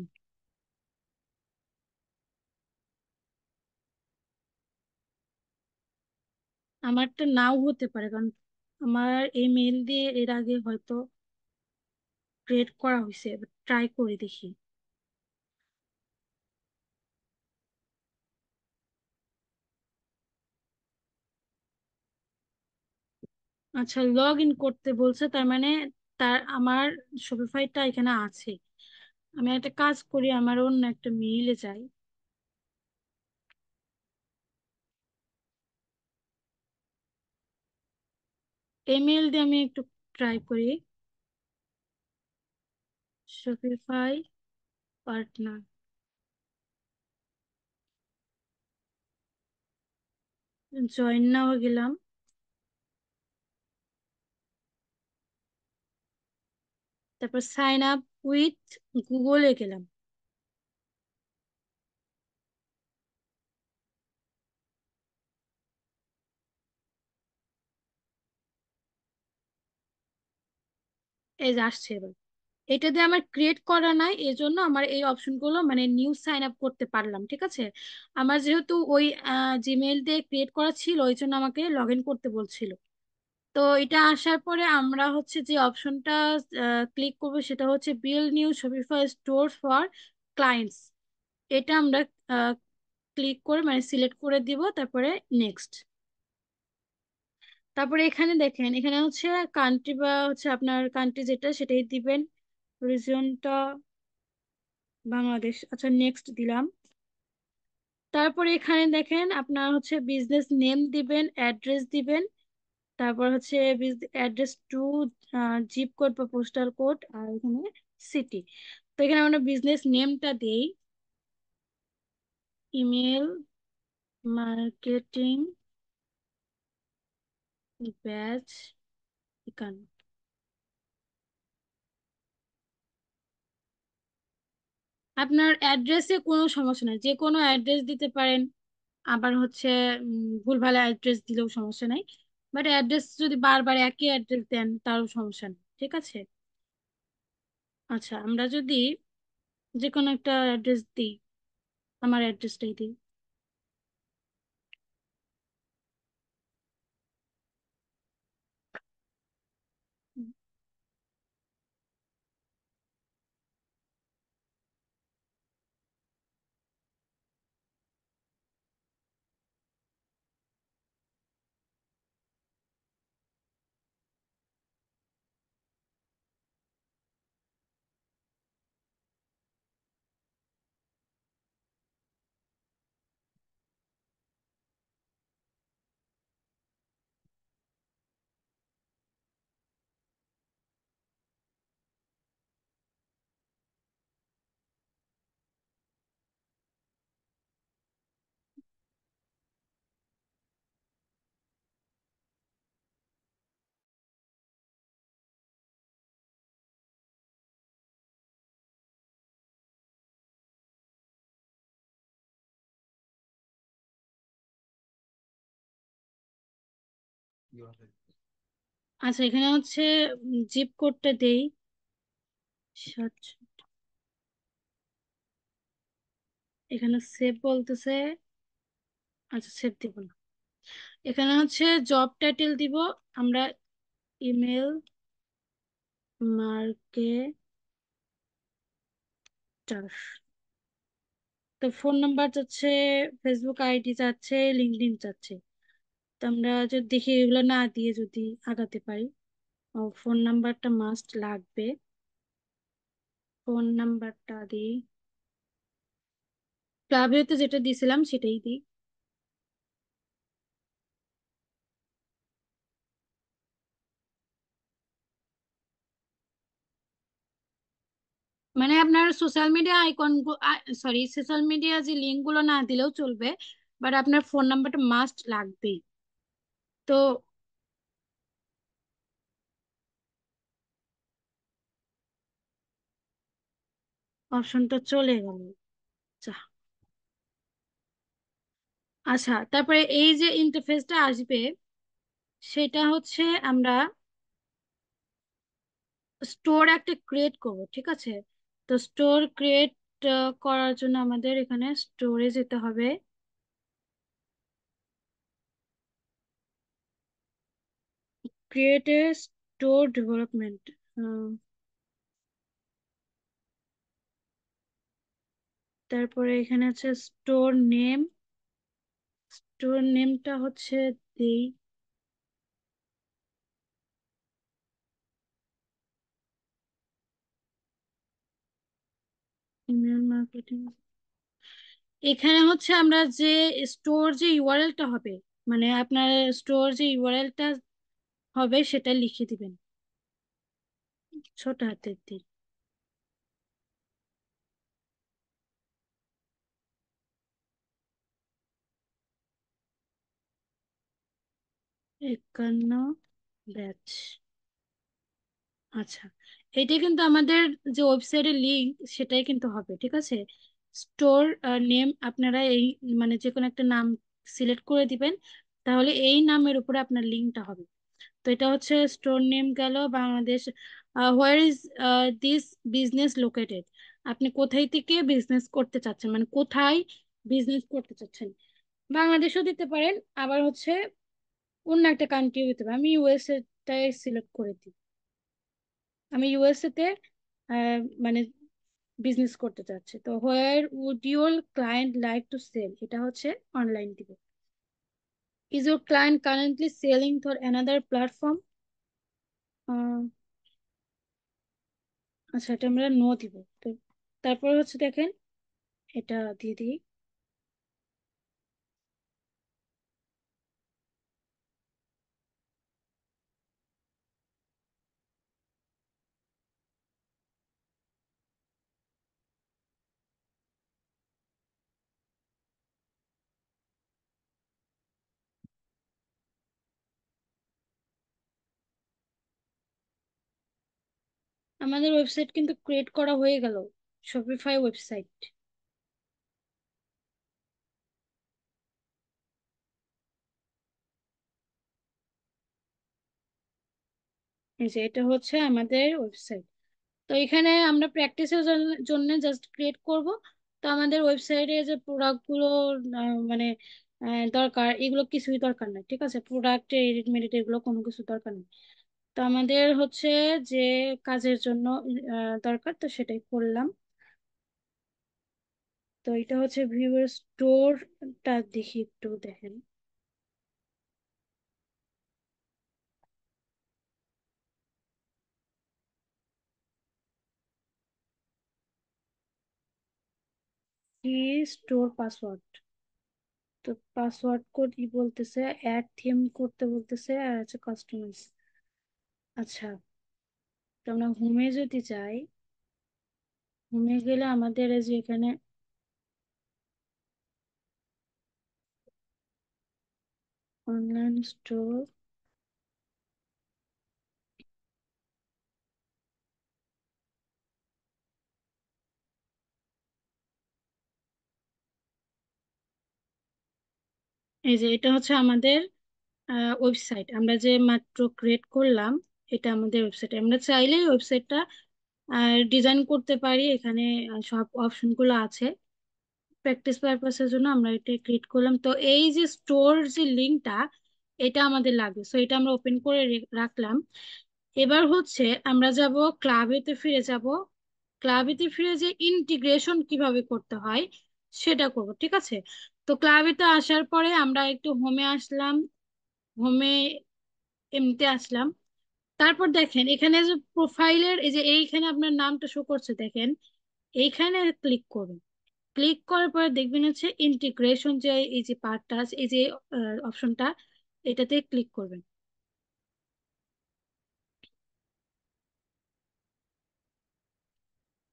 A: আমারটা নাও হতে পারে, কারণ আমার এই মেল দিয়ে এর আগে হয়তো ক্রিয়েট করা হয়েছে, ট্রাই করে দেখি। আচ্ছা, লগ ইন করতে বলছে, তার মানে তার আমার শপিফাইটা এখানে আছে। আমি একটা কাজ করি, আমার অন্য একটা মেইলে যাই, এই মেইল দিয়ে আমি একটু ট্রাই করি। শপিফাই পার্টনার, জয়েন নাও গেলাম, তারপর সাইন আপ উইথ গুগলে গেলাম। এই যে আসছে এবার। এটা দিয়ে আমার ক্রিয়েট করা নাই, এই জন্য আমার এই অপশনগুলো মানে নিউ সাইন আপ করতে পারলাম, ঠিক আছে। আমার যেহেতু ওই জিমেইল দিয়ে ক্রিয়েট করা ছিল, ওই জন্য আমাকে লগ ইন করতে বলছিল। তো এটা আসার পরে আমরা হচ্ছে যে অপশনটা ক্লিক করবো, সেটা হচ্ছে build new Shopify store for clients. এটা আমরা ক্লিক করে মানে সিলেক্ট করে দিব, তারপরে নেক্সট। তারপরে এখানে দেখেন, এখানে হচ্ছে কান্ট্রি বা হচ্ছে আপনার কান্ট্রি যেটা সেটাই দিবেন। রিজিয়নটা বাংলাদেশ, আচ্ছা নেক্সট দিলাম। তারপরে এখানে দেখেন আপনার হচ্ছে বিজনেস নেম দিবেন, অ্যাড্রেস দিবেন। তারপর হচ্ছে অ্যাড্রেস টু জিপ কোড বা পোস্টাল কোড, আর এখানে সিটি। তো এখানে আমরা বিজনেস নেমটা দেই, ইমেল মার্কেটিং ব্যাচ এখানে। আপনার অ্যাড্রেসে কোনো সমস্যা নাই, যে কোনো অ্যাড্রেস দিতে পারেন। আবার হচ্ছে ভুলভাল অ্যাড্রেস দিলেও সমস্যা নাই। বাট অ্যাড্রেস যদি বারবার একই অ্যাড্রেস দেন তারও সমস্যা নেই, ঠিক আছে। আচ্ছা, আমরা যদি যে কোনো একটা অ্যাড্রেস দিই, আমার অ্যাড্রেসটাই দিই। আচ্ছা, এখানে হচ্ছে জিপ কোডটা দেই, 7। এখানে সেভ বলতেছে, আচ্ছা সেভ দিব না। এখানে হচ্ছে জব টাইটেল দিব আমরা, ইমেল মার্কেটার। তো ফোন নাম্বার চাচ্ছে, ফেসবুক আইডি চাচ্ছে, লিঙ্কডইন চাচ্ছে। তো আমরা যদি দেখি এগুলো না দিয়ে যদি আগাতে পারি। ও, ফোন নাম্বারটা মাস্ট লাগবে, ফোন নাম্বারটা দিই, ক্লাবেতে যেটা দিয়েছিলাম সেটাই দিই। মানে আপনার social media icon, sorry social media যে লিঙ্ক গুলো না দিলেও চলবে, বাট আপনার ফোন নাম্বারটা মাস্ট লাগবেই। তো অপশনটা চলে গেল। আচ্ছা, আচ্ছা তারপরে এই যে ইন্টারফেসটা আসবে, সেটা হচ্ছে আমরা স্টোর একটা ক্রিয়েট করব, ঠিক আছে। তো স্টোর ক্রিয়েট করার জন্য আমাদের এখানে স্টোরে যেতে হবে। ক্রিয়েট এ স্টোর ডেভেলপমেন্ট, তারপরে এখানে আছে স্টোর নেম। স্টোর নেমটা হচ্ছে দেই, ইমেল মার্কেটিং। এখানে হচ্ছে আমরা যে স্টোর যে ইউআরএলটা হবে, মানে আপনার স্টোর যে ইউআরএলটা হবে সেটা লিখে দিবেন ছোট হাতের দিয়ে। একান্ন ব্যাচ। আচ্ছা, এটা কিন্তু আমাদের যে ওয়েবসাইটের লিংক সেটাই কিন্তু হবে, ঠিক আছে। স্টোর নেম আপনারা এই মানে যে কোনো একটা নাম সিলেক্ট করে দিবেন, তাহলে এই নামের উপরে আপনার লিঙ্কটা হবে। তো এটা হচ্ছে স্টোর নেম গেল Bangladesh. Where is this business located? আপনি কোথায় থেকে বিজনেস করতে চাচ্ছেন, মানে কোথায় বিজনেস করতে চাচ্ছেন। বাংলাদেশও দিতে পারেন, আবার হচ্ছে অন্য একটা কান্ট্রিও দিতে পারেন। আমি ইউএসএ টাই সিলেক্ট করে দিই। আমি ইউএসএ তে মানে বিজনেস করতে চাচ্ছি। তো where would your client like to sell, এটা হচ্ছে অনলাইন দিব। Is your client currently selling through another platform? আচ্ছা, এটা আমরা নো দিব। তো তারপর হচ্ছে দেখেন, এটা দিয়ে দিই। আমাদের ওয়েবসাইট কিন্তু ক্রিয়েট করা হয়ে গেল, শপিফাই ওয়েবসাইট। এই যে এটা হচ্ছে আমাদের ওয়েবসাইট। তো এখানে আমরা প্র্যাকটিসের জন্য জাস্ট ক্রিয়েট করব। তো আমাদের ওয়েবসাইটে যে প্রোডাক্ট গুলো মানে দরকার, এগুলো কিছুই দরকার নাই, ঠিক আছে। প্রোডাক্ট এডিট মেডিট এগুলো কোনো কিছু দরকার নেই। তো আমাদের হচ্ছে যে কাজের জন্য দরকার, তো সেটাই করলাম। তো এটা হচ্ছে ভিউয়ার স্টোরটা, দেখি একটু দেখেন। কি স্টোর পাসওয়ার্ড? তো পাসওয়ার্ড কোড ই বলতেছে, অ্যাড থিম করতে বলতেছে, আর আছে কাস্টমাইজ। আচ্ছা, তো আমরা হোমে যদি যাই, হোমে গেলে আমাদের এই যে এখানে অনলাইন স্টোর, এই যে এটা হচ্ছে আমাদের ওয়েবসাইট, আমরা যে মাত্র ক্রিয়েট করলাম। এটা আমাদের ওয়েবসাইট। আমরা চাইলেই ওয়েবসাইটটা ডিজাইন করতে পারি। এখানে সব অপশন গুলো আছে। প্র্যাকটিস পারপাসের জন্য আমরা এটা ক্রিয়েট করলাম। তো এই যে স্টোর যে লিঙ্কটা, এটা আমাদের লাগবে। সো এটা আমরা ওপেন করে রাখলাম। এবার হচ্ছে আমরা যাব ক্লাবেতে, ফিরে যাব। ক্লাবেতে ফিরে যে ইন্টিগ্রেশন কিভাবে করতে হয় সেটা করব, ঠিক আছে। তো ক্লাবেতে আসার পরে আমরা একটু হোমে আসলাম। হোমে এমনিতে আসলাম। তারপর দেখেন এখানে যে প্রোফাইলের এই যে এইখানে আপনার নামটা শো করছে, দেখেন এইখানে ক্লিক করবেন। ক্লিক করার পরে দেখবেন হচ্ছে ইন্টিগ্রেশন, যে এই যে পার্টটা আছে, এই যে অপশনটা, এটাতে ক্লিক করবেন।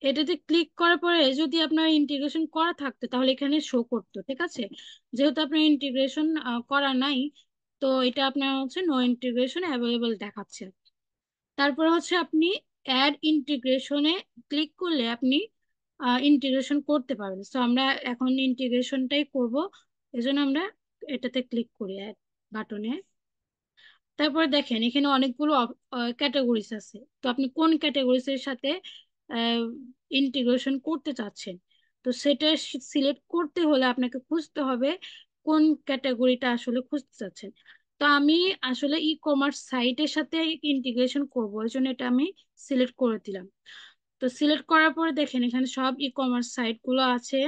A: এটাতে ক্লিক করার পরে যদি আপনার ইন্টিগ্রেশন করা থাকতো তাহলে এখানে শো করতো, ঠিক আছে। যেহেতু আপনার ইন্টিগ্রেশন করা নাই, তো এটা আপনার হচ্ছে নো ইন্টিগ্রেশন অ্যাভেলেবল দেখাচ্ছে। তারপর হচ্ছে আপনি অ্যাড ইন্টিগ্রেশনে ক্লিক করলে আপনি ইন্টিগ্রেশন করতে পারবেন। তো আমরা এখন ইন্টিগ্রেশনটাই করব, এজন্য আমরা এটাতে ক্লিক করি, অ্যাড বাটনে। তারপরে দেখেন এখানে অনেকগুলো ক্যাটাগরিজ আছে। তো আপনি কোন ক্যাটাগরিজ এর সাথে ইন্টিগ্রেশন করতে চাচ্ছেন, তো সেটা সিলেক্ট করতে হলে আপনাকে খুঁজতে হবে কোন ক্যাটাগরিটা আসলে খুঁজতে চাচ্ছেন। তো আমি আসলে ই কমার্স সাইটের সাথে ইন্টিগ্রেশন করবো, এই জন্য এটা আমি সিলেক্ট করে দিলাম। তো সিলেক্ট করার পরে দেখেন এখানে সব ই কমার্স সাইট গুলো আছে।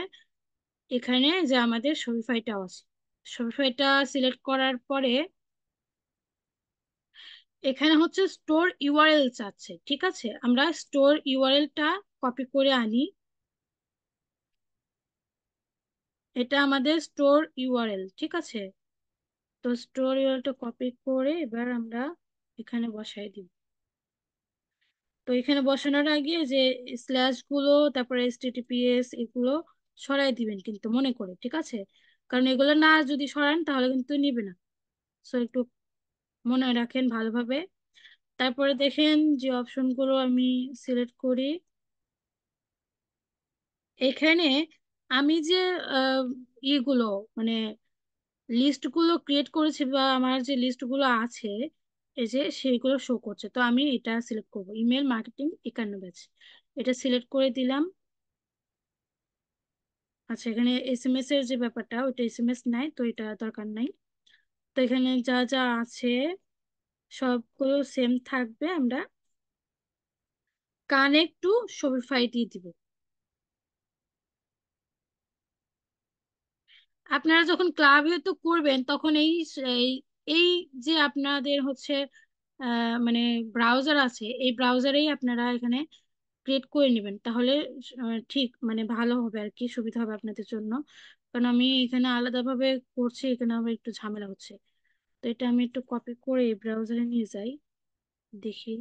A: এখানে যে আমাদের শপিফাইটাও আছে। শপিফাইটা সিলেক্ট করার পরে এখানে হচ্ছে স্টোর ইউআরএল চাচ্ছে, ঠিক আছে। আমরা স্টোর ইউআরএলটা কপি করে আনি। এটা আমাদের স্টোর ইউআরএল, ঠিক আছে। তো স্টোর ইউআরএলটা কপি করে এবার আমরা এখানে বসাই দিব। তো এখানে বসানোর আগে যে স্ল্যাশ গুলো, তারপরে এইচটিটিপিএস এগুলো সরাই দিবেন কিন্তু মনে করে, ঠিক আছে। কারণ এগুলো না যদি সরান তাহলে কিন্তু নিবে না। সো একটু মনে রাখেন ভালোভাবে। তারপরে দেখেন যে অপশনগুলো আমি সিলেক্ট করি। এখানে আমি যে আহ, ইয়েগুলো মানে লিস্টগুলো ক্রিয়েট করেছি, বা আমার যে লিস্টগুলো আছে, এই যে সেইগুলো শো করছে, তো আমি এটা সিলেক্ট করব, ইমেল মার্কেটিং 51 ব্যাচ, এটা সিলেক্ট করে দিলাম। আচ্ছা, এখানে এসএমএস এর যে ব্যাপারটা, ওইটা এসএমএস নাই, তো এটা দরকার নাই। তো এখানে যা যা আছে সবগুলো সেম থাকবে, আমরা কানেক্ট টু শপিফাই দিয়ে দিব। আপনারা যখন ক্লাবে তো করবেন তখন এই এই যে আপনাদের হচ্ছে মানে ব্রাউজার আছে, এই ব্রাউজারেই আপনারা এখানে ক্রিয়েট করে নেবেন, তাহলে ঠিক মানে ভালো হবে আর কি, সুবিধা হবে আপনাদের জন্য। কারণ আমি এখানে আলাদাভাবে করছি, এখানে আমার একটু ঝামেলা হচ্ছে। তো এটা আমি একটু কপি করে ব্রাউজারে নিয়ে যাই, দেখি।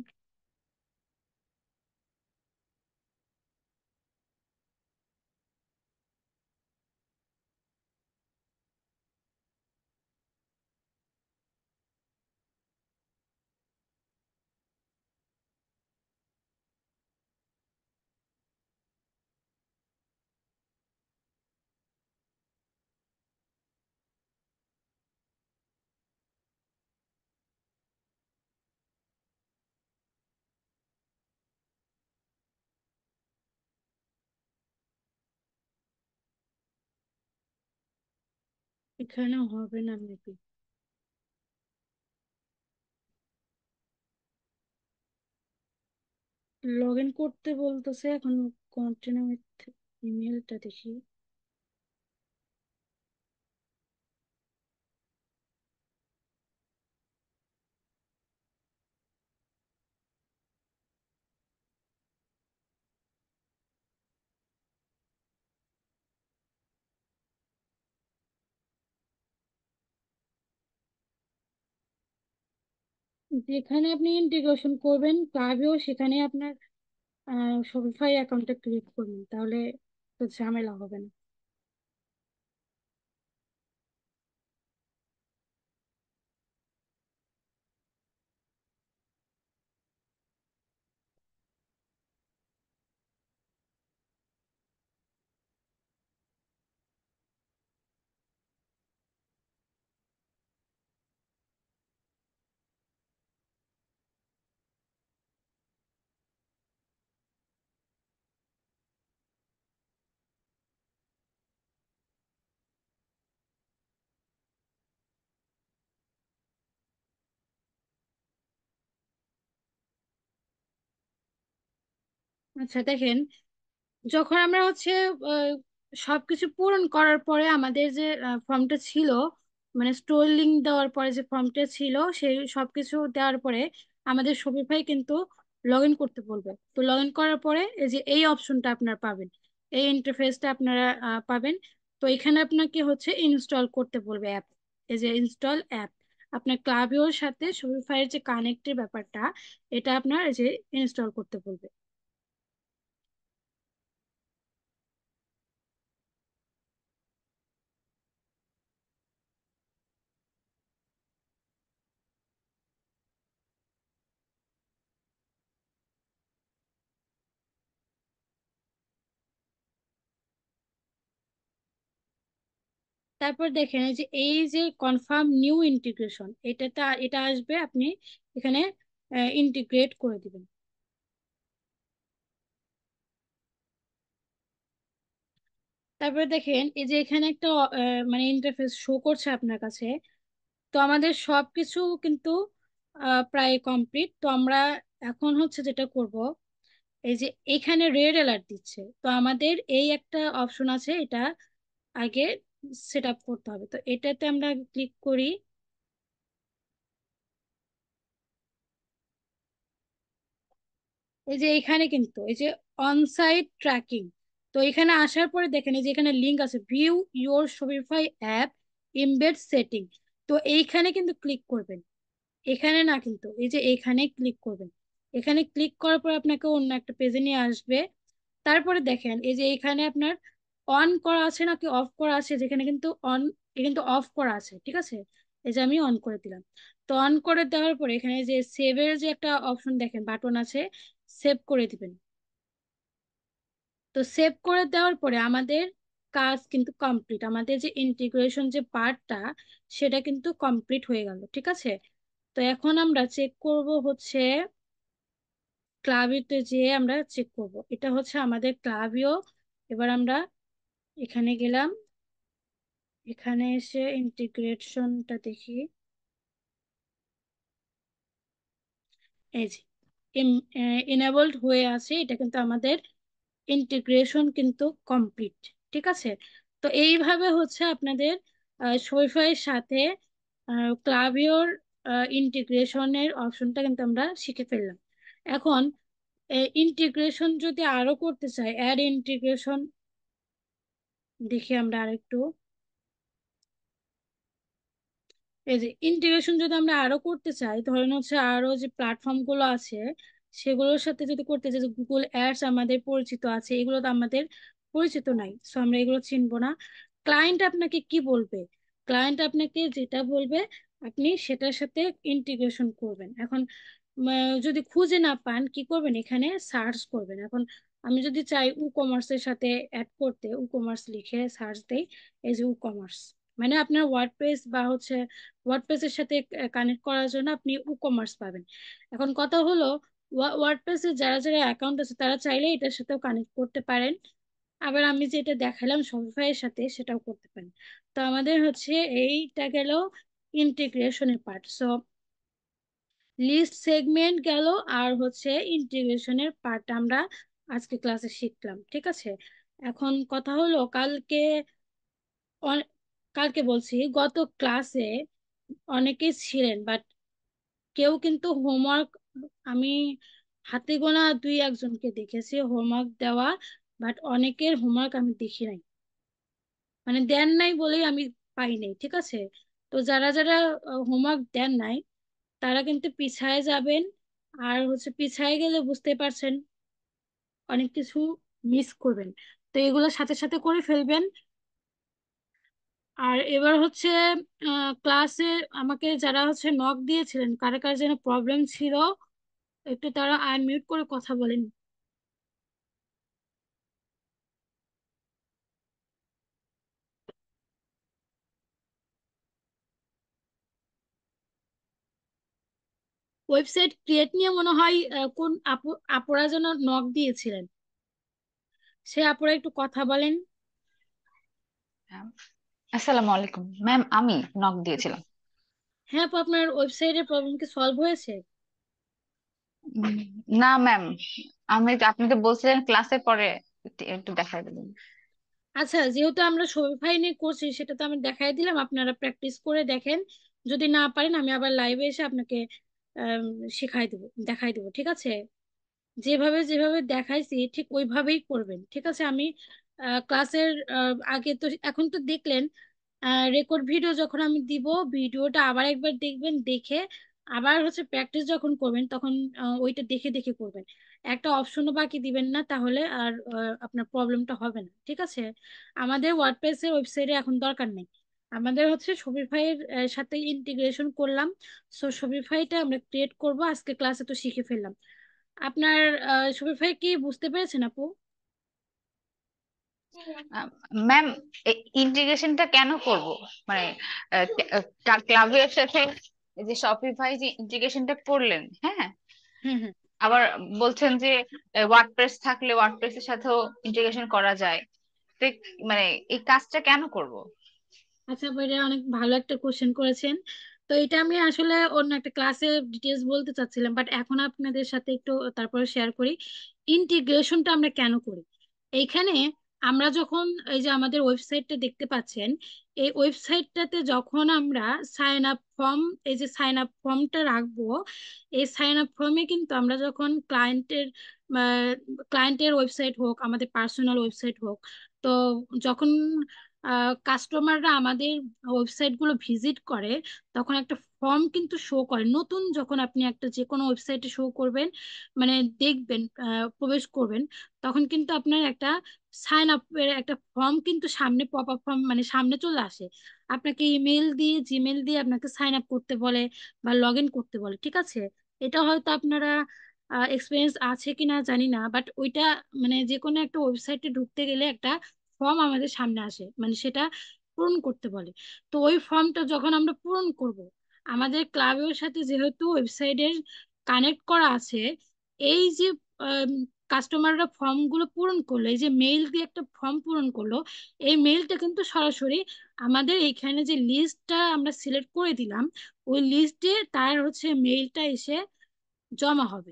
A: এখানে হবে না মেবি, লগ ইন করতে বলতেছে এখন। কন্টিনিউ উইথ ইমেলটা দেখি। যেখানে আপনি ইন্টিগ্রেশন করবেন ক্লাবেও, সেখানে আপনার শপিফাই অ্যাকাউন্টটা ক্রিয়েট করবেন, তাহলে তো ঝামেলা হবে না। আচ্ছা দেখেন, যখন আমরা হচ্ছে আহ, সবকিছু পূরণ করার পরে আমাদের যে ফর্মটা ছিল, মানে স্টোর লিংক দেওয়ার পরে যে ফর্মটা ছিল, সেই সবকিছু দেওয়ার পরে আমাদের শপিফাই কিন্তু লগ ইন করতে বলবে। তো লগ ইন করার পরে এই যে এই অপশনটা আপনারা পাবেন, এই ইন্টারফেসটা আপনারা পাবেন। তো এখানে আপনাকে হচ্ছে ইনস্টল করতে বলবে অ্যাপ, এই যে ইনস্টল অ্যাপ। আপনার ক্লাবিওর সাথে শপিফাইয়ের যে কানেক্টের ব্যাপারটা, এটা আপনার এই যে ইনস্টল করতে বলবে। তারপর দেখেন এই যে কনফার্ম নিউ ইন্টিগ্রেশন, এটা আসবে, আপনি এখানে ইন্টিগ্রেট করে দিবেন। তারপরে দেখেন এই যে এখানে একটা মানে ইন্টারফেস শো করছে আপনার কাছে। তো আমাদের সবকিছু কিন্তু প্রায় কমপ্লিট। তো আমরা এখন হচ্ছে যেটা করব, এই যে এখানে রেড অ্যালার্ট দিচ্ছে, তো আমাদের এই একটা অপশন আছে, এটা আগে সেট আপ করতে হবে। তো এটাতে আমরা ক্লিক করি। এই যে এখানে কিন্তু এই যে অনসাইট ট্র্যাকিং, তো এখানে আসার পরে দেখেন এই যে এখানে লিংক আছে, view your Shopify app embed setting. তো এইখানে কিন্তু ক্লিক করবেন, এখানে না কিন্তু এই যে এখানে ক্লিক করবেন। এখানে ক্লিক করার পর আপনাকে অন্য একটা পেজে নিয়ে আসবে। তারপরে দেখেন এই যে এখানে আপনার অন করা আছে নাকি অফ করা আছে, যেখানে কিন্তু অন, কিন্তু অফ করা আছে, ঠিক আছে। এই যে আমি অন করে দিলাম। তো অন করে দেওয়ার পরে এখানে যে সেভের যে একটা অপশন দেখেন, বাটন আছে, সেভ করে দিবেন। তো সেভ করে দেওয়ার পরে আমাদের কাজ কিন্তু কমপ্লিট, আমাদের যে ইন্টিগ্রেশন যে পার্টটা, সেটা কিন্তু কমপ্লিট হয়ে গেল, ঠিক আছে। তো এখন আমরা চেক করব হচ্ছে ক্লাভিওতে যেয়ে আমরা চেক করব, এটা হচ্ছে আমাদের ক্লাভিও। এবার আমরা এখানে গেলাম, এখানে এসে ইন্টিগ্রেশনটা দেখি। এই যে এনাবলড হয়ে আছে, এটা কিন্তু আমাদের ইন্টিগ্রেশন কিন্তু কমপ্লিট। ঠিক আছে, তো এইভাবে হচ্ছে আপনাদের শোফাইয়ের সাথে ক্লাভিওর ইন্টিগ্রেশনের অপশনটা কিন্তু আমরা শিখে ফেললাম। এখন ইন্টিগ্রেশন যদি আরো করতে চাই, অ্যাড ইন্টিগ্রেশন দেখি আমরা আরেকটু। এই যে ইন্টিগ্রেশন যদি আমরা আরো করতে চাই, ধরেন হচ্ছে আরো যে প্ল্যাটফর্ম গুলো আছে সেগুলোর সাথে যদি করতে চাই, যে গুগল অ্যাডস আমাদের পরিচিত আছে, এগুলো তো আমাদের পরিচিত নাই, সো আমরা এগুলো চিনবো না। ক্লায়েন্ট আপনাকে কি বলবে, ক্লায়েন্ট আপনাকে যেটা বলবে আপনি সেটার সাথে ইন্টিগ্রেশন করবেন। এখন যদি খুঁজে না পান কি করবেন, এখানে সার্চ করবেন। এখন আমি যদি চাই ই কমার্সের সাথে অ্যাড করতে, ই কমার্স লিখে সার্চ দেই, এই যে ই কমার্স, মানে আপনার ওয়ার্ডপ্রেস বা হচ্ছে ওয়ার্ডপ্রেসের সাথে কানেক্ট করার জন্য আপনি ই কমার্স পাবেন। এখন কথা হলো, ওয়ার্ডপ্রেসে যারা যারা অ্যাকাউন্ট আছে তারা চাইলে এটার সাথেও কানেক্ট করতে পারেন, আবার আমি যেটা দেখালাম শপিফাই এর সাথে সেটাও করতে পারেন। তো আমাদের হচ্ছে এইটা গেল ইন্টিগ্রেশনের পার্ট। সো লিস্ট সেগমেন্ট গেল, আর হচ্ছে ইন্টিগ্রেশনের পার্ট আমরা আজকে ক্লাসে শিখলাম। ঠিক আছে, এখন কথা হলো অনে- কালকে বলছি গত ক্লাসে অনেকেই ছিলেন, বাট কেউ কিন্তু হোমওয়ার্ক, আমি হাতে গোনা দুই একজনকে দেখেছি হোমওয়ার্ক দেওয়া, বাট অনেকের হোমওয়ার্ক আমি দেখি নাই, মানে দেন নাই বলেই আমি পাই নাই। ঠিক আছে, তো যারা যারা হোমওয়ার্ক দেন নাই তারা কিন্তু পিছায় যাবেন, আর হচ্ছে পিছায় গেলে বুঝতে পারছেন অনেক কিছু মিস করবেন, তো এগুলো সাথে সাথে করে ফেলবেন। আর এবার হচ্ছে ক্লাসে আমাকে যারা হচ্ছে নক দিয়েছিলেন, কার কার যেন প্রবলেম ছিল, একটু তারা আনমিউট করে কথা বলেন। ওয়েবসাইট ক্রিয়েট নিয়ে মনে হয় কোন আপুরা যেন নক দিয়েছিলেন, সে আপুরা একটু কথা বলেন।
D: হ্যাঁ, আসসালামু আলাইকুম ম্যাম, আমি নক দিয়েছিলাম।
A: হ্যাঁ আপু, আপনার ওয়েবসাইটের প্রবলেম কি সলভ হয়েছে?
D: উম, না ম্যাম, আপনি তো বলছিলেন ক্লাসের পরে একটু একটু দেখাই দেবেন।
A: আচ্ছা, যেহেতু আমরা শপিফাই নিয়ে করছি সেটা তো আমি দেখাই দিলাম, আপনারা প্র্যাকটিস করে দেখেন। যদি না পারেন আমি আবার লাইভে এসে আপনাকে আম, শেখাই দেবো, দেখাই দেবো। ঠিক আছে, যেভাবে যেভাবে দেখাইছি ঠিক ওইভাবেই করবেন। ঠিক আছে, আমি ক্লাসের আগে তো এখন তো দেখলেন, রেকর্ড ভিডিও যখন আমি দিব ভিডিওটা আবার একবার দেখবেন, দেখে আবার হচ্ছে প্র্যাকটিস যখন করবেন তখন ওইটা দেখে দেখে করবেন। একটা অপশনও বাকি দিবেন না, তাহলে আর আপনার প্রবলেমটা হবে না। ঠিক আছে, আমাদের ওয়ার্ডপ্রেসের ওয়েবসাইটে এখন দরকার নেই, আমাদের হচ্ছে শপিফাই এর সাথে ইন্টিগ্রেশন করলাম। সো শপিফাইটা আমরা ক্রিয়েট করব, আজকে ক্লাসে তো শিখে ফেললাম। আপনার শফিক ভাই কি বুঝতে পেরেছেন আপু?
D: ম্যাম, ইন্টিগ্রেশনটা কেন করব? মানে ক্লাবের সাথে এই যে শপিফাই যে ইন্টিগ্রেশনটা করলেন, হ্যাঁ,
A: হুম হুম।
D: আবার বলছেন যে ওয়ার্ডপ্রেস থাকলে ওয়ার্ডপ্রেসের সাথেও ইন্টিগ্রেশন করা যায়, তো মানে এই কাজটা কেন করব?
A: আচ্ছা আপু, এটা অনেক ভালো একটা কোশ্চেন করেছেন। তো এটা আমি আসলে অন্য একটা ক্লাসে ডিটেলস বলতে চাচ্ছিলাম, বাট এখন আপনাদের সাথে একটু তারপরে শেয়ার করি ইন্টিগ্রেশনটা আমরা কেন করি। এইখানে আমরা যখন এই যে আমাদের ওয়েবসাইটটা দেখতে পাচ্ছেন, এই ওয়েবসাইটটাতে যখন আমরা সাইন আপ ফর্ম, এই যে সাইন আপ ফর্মটা রাখবো, এই সাইন আপ ফর্মে কিন্তু আমরা যখন ক্লায়েন্টের ওয়েবসাইট হোক আমাদের পার্সোনাল ওয়েবসাইট হোক, তো যখন কাস্টমাররা আমাদের ওয়েবসাইট গুলো ভিজিট করে তখন একটা ফর্ম কিন্তু শো করে। নতুন যখন আপনি একটা যে কোনো ওয়েবসাইটে শো করবেন, মানে দেখবেন, প্রবেশ করবেন, তখন কিন্তু আপনার একটা সাইন আপ এর একটা ফর্ম কিন্তু সামনে পপ আপ ফর্ম মানে সামনে চলে আসে। আপনাকে ইমেল দিয়ে জিমেল দিয়ে আপনাকে সাইন আপ করতে বলে বা লগ ইন করতে বলে। ঠিক আছে, এটা হয়তো আপনারা এক্সপিরিয়েন্স আছে কিনা জানি না, বাট ওইটা মানে যে কোনো একটা ওয়েবসাইটে ঢুকতে গেলে একটা ফর্ম আমাদের সামনে আসে, মানে সেটা পূরণ করতে বলে। তো ওই ফর্মটা যখন আমরা পূরণ করব, আমাদের ক্লাবের সাথে যেহেতু ওয়েবসাইটের কানেক্ট করা আছে, এই যে কাস্টমাররা ফর্মগুলো পূরণ করলো, এই যে মেইল দিয়ে একটা ফর্ম পূরণ করলো, এই মেইলটা কিন্তু সরাসরি আমাদের এইখানে যে লিস্টটা আমরা সিলেক্ট করে দিলাম, ওই লিস্টে তার হচ্ছে মেইলটা এসে জমা হবে।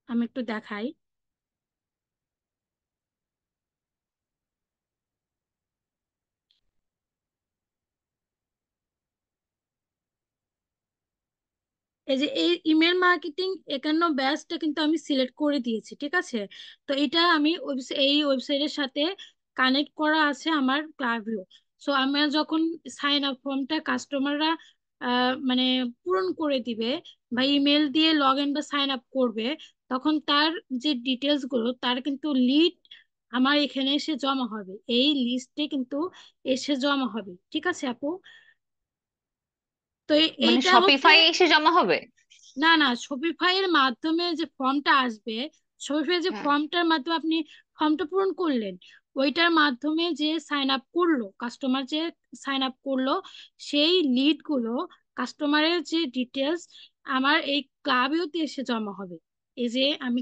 A: আমি একটু দেখাই। এই যে এই ইমেল মার্কেটিং 51 ব্যাচটা কিন্তু আমি সিলেক্ট করে দিয়েছি, ঠিক আছে। তো এটা আমি এই ওয়েবসাইটের সাথে কানেক্ট করা আছে আমার ক্লাভিও। সো আমরা যখন সাইন আপ ফর্মটা কাস্টমাররা মানে পূরণ করে দিবে বা ইমেল দিয়ে লগ ইন বা সাইন আপ করবে, তখন তার যে ডিটেলস গুলো তার কিন্তু লিড আমার এখানে এসে জমা হবে, এই লিস্টে কিন্তু এসে জমা হবে, ঠিক আছে আপু। তো
D: মানে
A: এইটা হচ্ছে,
D: শপিফাই এসে জমা হবে?
A: না না, শপিফাই এর মাধ্যমে যে ফর্মটা আসবে, শপিফাই যে
D: হ্যাঁ।
A: ফর্মটার মাধ্যমে আপনি ফর্মটা পূরণ করলেন, ওইটার মাধ্যমে যে সাইন আপ করলো কাস্টমার, যে সাইন আপ করলো, সেই লিড গুলো, কাস্টমারের যে ডিটেলস আমার এই ক্লাবেওতে এসে জমা হবে। এই যে আমি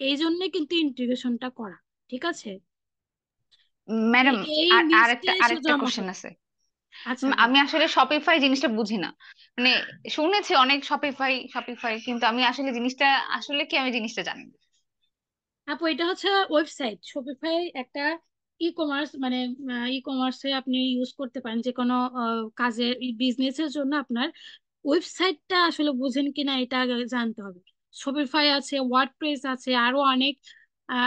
A: এই জন্য কিন্তু ইন্টিগ্রেশনটা করা, ঠিক আছে।
D: ম্যাডাম,
A: এই
D: আর
A: লিস্টে
D: আরেকটা
A: এসে
D: আরেকটা
A: জমা
D: কোশ্চেন
A: হবে।
D: আছে।
A: আচ্ছা বল।
D: আমি আসলে শপিফাই জিনিসটা বুঝি না। মানে শুনেছি অনেক শপিফাই শপিফাই, কিন্তু আমি আসলে জিনিসটা আসলে কি, আমি জিনিসটা জানি না।
A: আপু এটা হচ্ছে ওয়েবসাইট। শপিফাই একটা ই কমার্স, মানে ই কমার্সে আপনি ইউজ করতে পারেন যে কোনো কাজের বিজনেসের জন্য। আপনার ওয়েবসাইটটা আসলে বুঝেন কিনা এটা আগে জানতে হবে। শপিফাই আছে, ওয়ার্ডপ্রেস আছে, আরো অনেক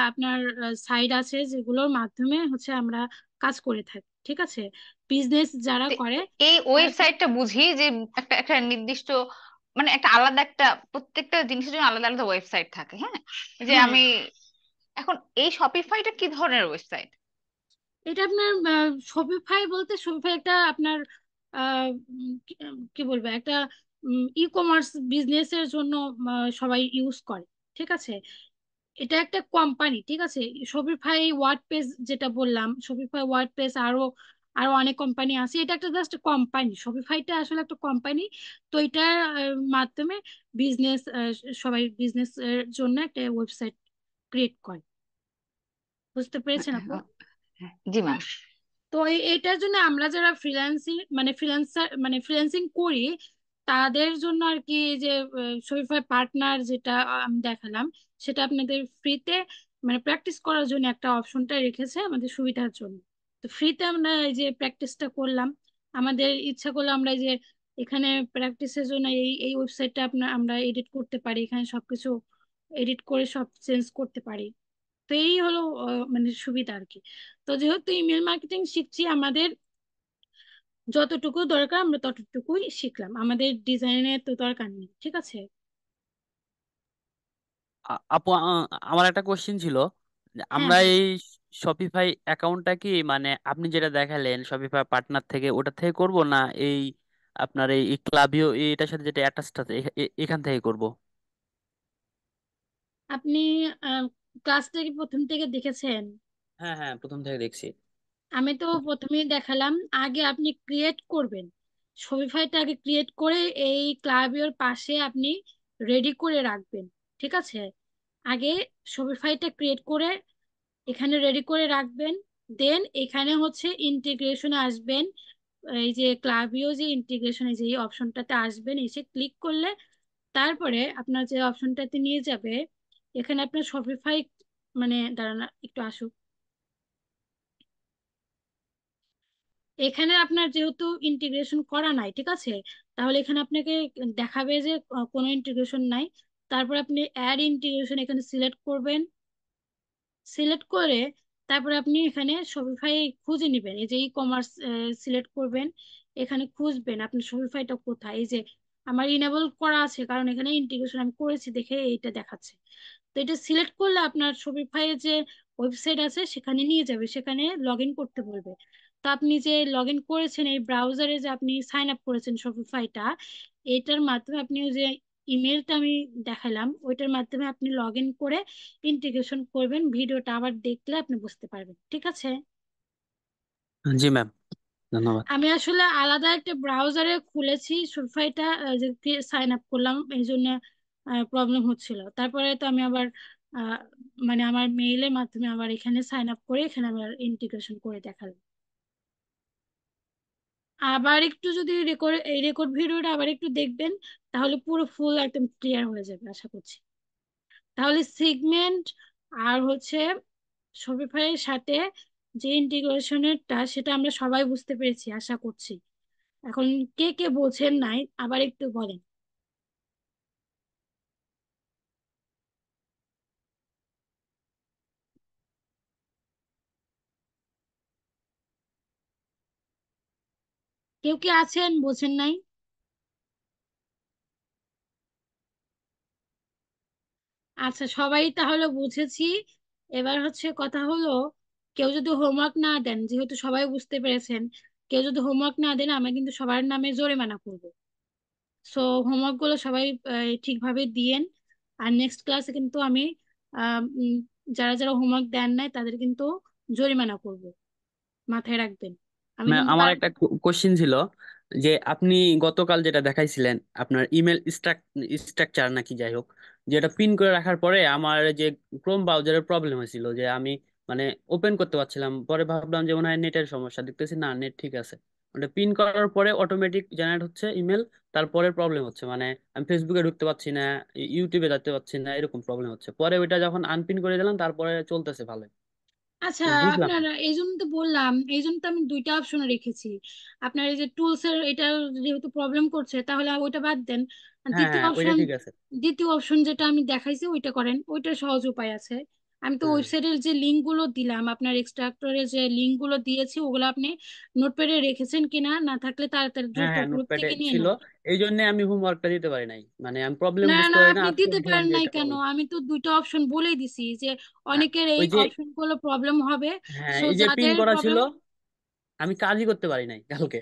A: আপনার সাইট আছে যেগুলোর মাধ্যমে হচ্ছে আমরা কাজ করে থাকি, ঠিক আছে। বিজনেস যারা
D: তো
A: করে
D: এই
A: তারা তো,
D: ওয়েবসাইটটা বুঝি যে একটা একটা নির্দিষ্ট, মানে একটা আলাদা একটা, প্রত্যেকটা জিনিসের জন্য আলাদা আলাদা ওয়েবসাইট থাকে, হ্যাঁ। যে
A: হ্যাঁ,
D: আমি এখন এই শপিফাইটা কি ধরনের ওয়েবসাইট?
A: এটা আপনার শপিফাই বলতে, শপিফাই একটা আপনার কি কি বলবো, একটা ই কমার্স বিজনেসের জন্য সবাই ইউজ করে, ঠিক আছে। এটা একটা কোম্পানি, ঠিক আছে। শপিফাই ওয়ার্ডপ্রেস যেটা বললাম, শপিফাই ওয়ার্ডপ্রেস, আরো আরো অনেক কোম্পানি আছে, এটা একটা জাস্ট কোম্পানি। শপিফাইটা আসলে একটা কোম্পানি। তো এটার মাধ্যমে বিজনেস, সবাই বিজনেস এর জন্য একটা ওয়েবসাইট ক্রিয়েট করে। বুঝতে পেরেছেন আপু?
D: জি ম্যাম।
A: তো এইটার জন্য আমরা যারা ফ্রিল্যান্সিং মানে ফ্রিল্যান্সার মানে ফ্রিল্যান্সিং করি, তাদের জন্য আর কি, এই যে শপিফাই পার্টনার যেটা আমি দেখালাম, সেটা আপনাদের ফ্রিতে মানে প্র্যাকটিস করার জন্য একটা অপশনটা রেখেছে আমাদের সুবিধার জন্য। তো ফ্রিতে আমরা এই যে প্র্যাকটিসটা করলাম, আমাদের ইচ্ছা করলে আমরা এই যে এখানে প্র্যাকটিসের জন্য এই এই ওয়েবসাইটটা আমরা এডিট করতে পারি, এখানে সবকিছু এডিট করে সব চেঞ্জ করতে পারি। তো এই হলো মানে সুবিধা আর কি। তো যেহেতু ইমেল মার্কেটিং শিখছি, আমাদের যতটুকু দরকার আমরা ততটুকুই শিখলাম, আমাদের ডিজাইনের তো দরকার নেই, ঠিক আছে।
C: আপু, আমার একটা কোশ্চিন ছিল যে
A: হ্যাঁ
C: আমরা
A: বল।
C: এই শপিফাই অ্যাকাউন্টটা কি মানে আপনি যেটা দেখালেন শপিফাই পার্টনার থেকে ওটা থেকে করব না এই আপনার এই ক্লাবিও এটার সাথে যেটা অ্যাটাচড আছে এখান থেকে করব?
A: আপনি ক্লাসটা কি প্রথম থেকে দেখেছেন?
C: হ্যাঁ হ্যাঁ, প্রথম থেকে দেখছি।
A: আমি তো প্রথমেই দেখালাম। আগে আপনি ক্রিয়েট করবেন, শপিফাইটা আগে ক্রিয়েট করে এই ক্লাবিওর পাশে আপনি রেডি করে রাখবেন, ঠিক আছে। আগে শপিফাইটা ক্রিয়েট করে এখানে রেডি করে রাখবেন। দেন এখানে হচ্ছে ইন্টিগ্রেশনে আসবেন। এই যে ক্লাবিও যে ইন্টিগ্রেশনে যে অপশনটাতে আসবেন, এসে ক্লিক করলে তারপরে আপনার যে অপশনটাতে নিয়ে যাবে, এখানে আপনার শপিফাই, মানে দাঁড়ান একটু আসুক। এখানে আপনার যেহেতু ইন্টিগ্রেশন করা নাই, ঠিক আছে, তাহলে এখানে আপনাকে দেখাবে যে কোনো ইন্টিগ্রেশন নাই। তারপর আপনি অ্যাড ইন্টিগ্রেশন এখানে সিলেক্ট করবেন। সিলেক্ট করে তারপরে আপনি এখানে শপিফাই খুঁজে নেবেন, এই যে ই কমার্স সিলেক্ট করবেন। এখানে খুঁজবেন আপনার শপিফাইটা কোথায়। এই যে আমার ইনেবল করা আছে, কারণ এখানে ইন্টিগ্রেশন আমি করেছি দেখে এইটা দেখাচ্ছে। তো এটা সিলেক্ট করলে আপনার শপিফাই যে ওয়েবসাইট আছে সেখানে নিয়ে যাবে, সেখানে লগ ইন করতে বলবে। তো আপনি যে লগ ইন করেছেন এই ব্রাউজারে, যে আপনি সাইন আপ করেছেন শপিফাইটা, এটার মাধ্যমে আপনি ওই যে ইমেলটা আমি দেখালাম ওইটার মাধ্যমে আপনি লগ ইন করে ইন্টিগ্রেশন করবেন। ভিডিওটা আবার দেখলে আপনি বুঝতে পারবেন, ঠিক আছে।
C: জি ম্যাম, ধন্যবাদ।
A: আমি আসলে আলাদা একটা ব্রাউজারে খুলেছি সুরফাইটা, যে সাইন আপ করলাম এই জন্য প্রবলেম হচ্ছিল। তারপরে তো আমি আবার আহ, মানে আমার মেইলের মাধ্যমে আবার এখানে সাইন আপ করে এখানে আবার ইন্টিগ্রেশন করে দেখালাম। আবার একটু যদি এই রেকর্ড ভিডিওটা আবার একটু দেখবেন, তাহলে পুরো ফুল একদম ক্লিয়ার হয়ে যাবে আশা করছি। তাহলে সিগমেন্ট আর হচ্ছে শপিফাই এর সাথে যে ইন্টিগ্রেশনেরটা সেটা আমরা সবাই বুঝতে পেরেছি আশা করছি। এখন কে কে বোঝেন নাই আবার একটু বলেন। কেউ কি আছেন বোঝেন নাই? আচ্ছা, সবাই তাহলে বুঝেছি। এবার হচ্ছে কথা হলো, কেউ যদি হোমওয়ার্ক না দেন, যেহেতু সবাই বুঝতে পেরেছেন, কেউ যদি হোমওয়ার্ক না দেন আমি কিন্তু সবার নামে জরিমানা করব। সো হোমওয়ার্ক গুলো সবাই ঠিকভাবে দিয়েন। আর নেক্সট ক্লাসে কিন্তু আমি আহ, উম, যারা যারা হোমওয়ার্ক দেন নাই তাদের কিন্তু জরিমানা করব, মাথায় রাখবেন। আমি কিন্তু
C: আমার একটা কোশ্চিন ছিল যে আপনি গতকাল যেটা দেখাইছিলেন আপনার ইমেল স্ট্রাকচার নাকি যাই হোক, যেটা পিন করে রাখার পরে আমার যে ক্রোম ব্রাউজারের প্রবলেম হয়েছিল, যে আমি মানে ওপেন করতে পারছিলাম, পরে ভাবলাম যে মনে হয় নেটের সমস্যা, দেখতেছি না নেট ঠিক আছে। মানে পিন করার পরে অটোমেটিক জেনারেট হচ্ছে ইমেল, তারপরে প্রবলেম হচ্ছে, মানে আমি ফেসবুকে ঢুকতে পারছি না, ইউটিউবে যেতে পারছি না, এরকম প্রবলেম হচ্ছে। পরে ওইটা যখন আনপিন করে দিলাম তারপরে চলতেছে ভালো।
A: আচ্ছা,
C: বুঝলাম
A: আপনার
C: না।
A: এই জন্য তো বললাম, এই জন্য তো আমি দুইটা অপশন রেখেছি। আপনার এই যে টুলস এর এটা যেহেতু প্রবলেম করছে, তাহলে ওইটা বাদ দেন। আর
C: হ্যাঁ হ্যাঁ, ওইটা ঠিক আছে।
A: দ্বিতীয় অপশন যেটা আমি দেখাইছি ওইটা করেন, ওইটা সহজ উপায় আছে। আমি তো
C: হ্যাঁ
A: ওয়েবসাইটের যে লিঙ্ক গুলো দিলাম, আপনার এক্সট্রাক্টরের যে লিঙ্ক গুলো দিয়েছি ওগুলো আপনি নোটপ্যাডে রেখেছেন কিনা, না থাকলে তাড়াতাড়ি
C: হ্যাঁ,
A: দ্রুত
C: হ্যাঁ
A: গ্রুপ
C: নোটপ্যাডে
A: থেকে নিয়ে
C: ছিল,
A: নেন।
C: এই জন্য আমি হোমওয়ার্কটা দিতে পারি নাই, মানে আমি প্রবলেম
A: না
C: বুঝতে
A: না,
C: পারি না,
A: আপনি
C: আমি
A: দিতে
C: দেখলাম
A: পারেন
C: যে
A: নাই
C: এটা
A: কেন?
C: প্রবলেম।
A: আমি তো দুইটা অপশন বলেই দিছি যে অনেকের এই
C: ওই যে
A: অপশন গুলো প্রবলেম হবে।
C: হ্যাঁ,
A: সো
C: এই যে পিন
A: যাদের
C: করা ছিল,
A: প্রবলেম।
C: আমি কাজই করতে পারি নাই কালকে,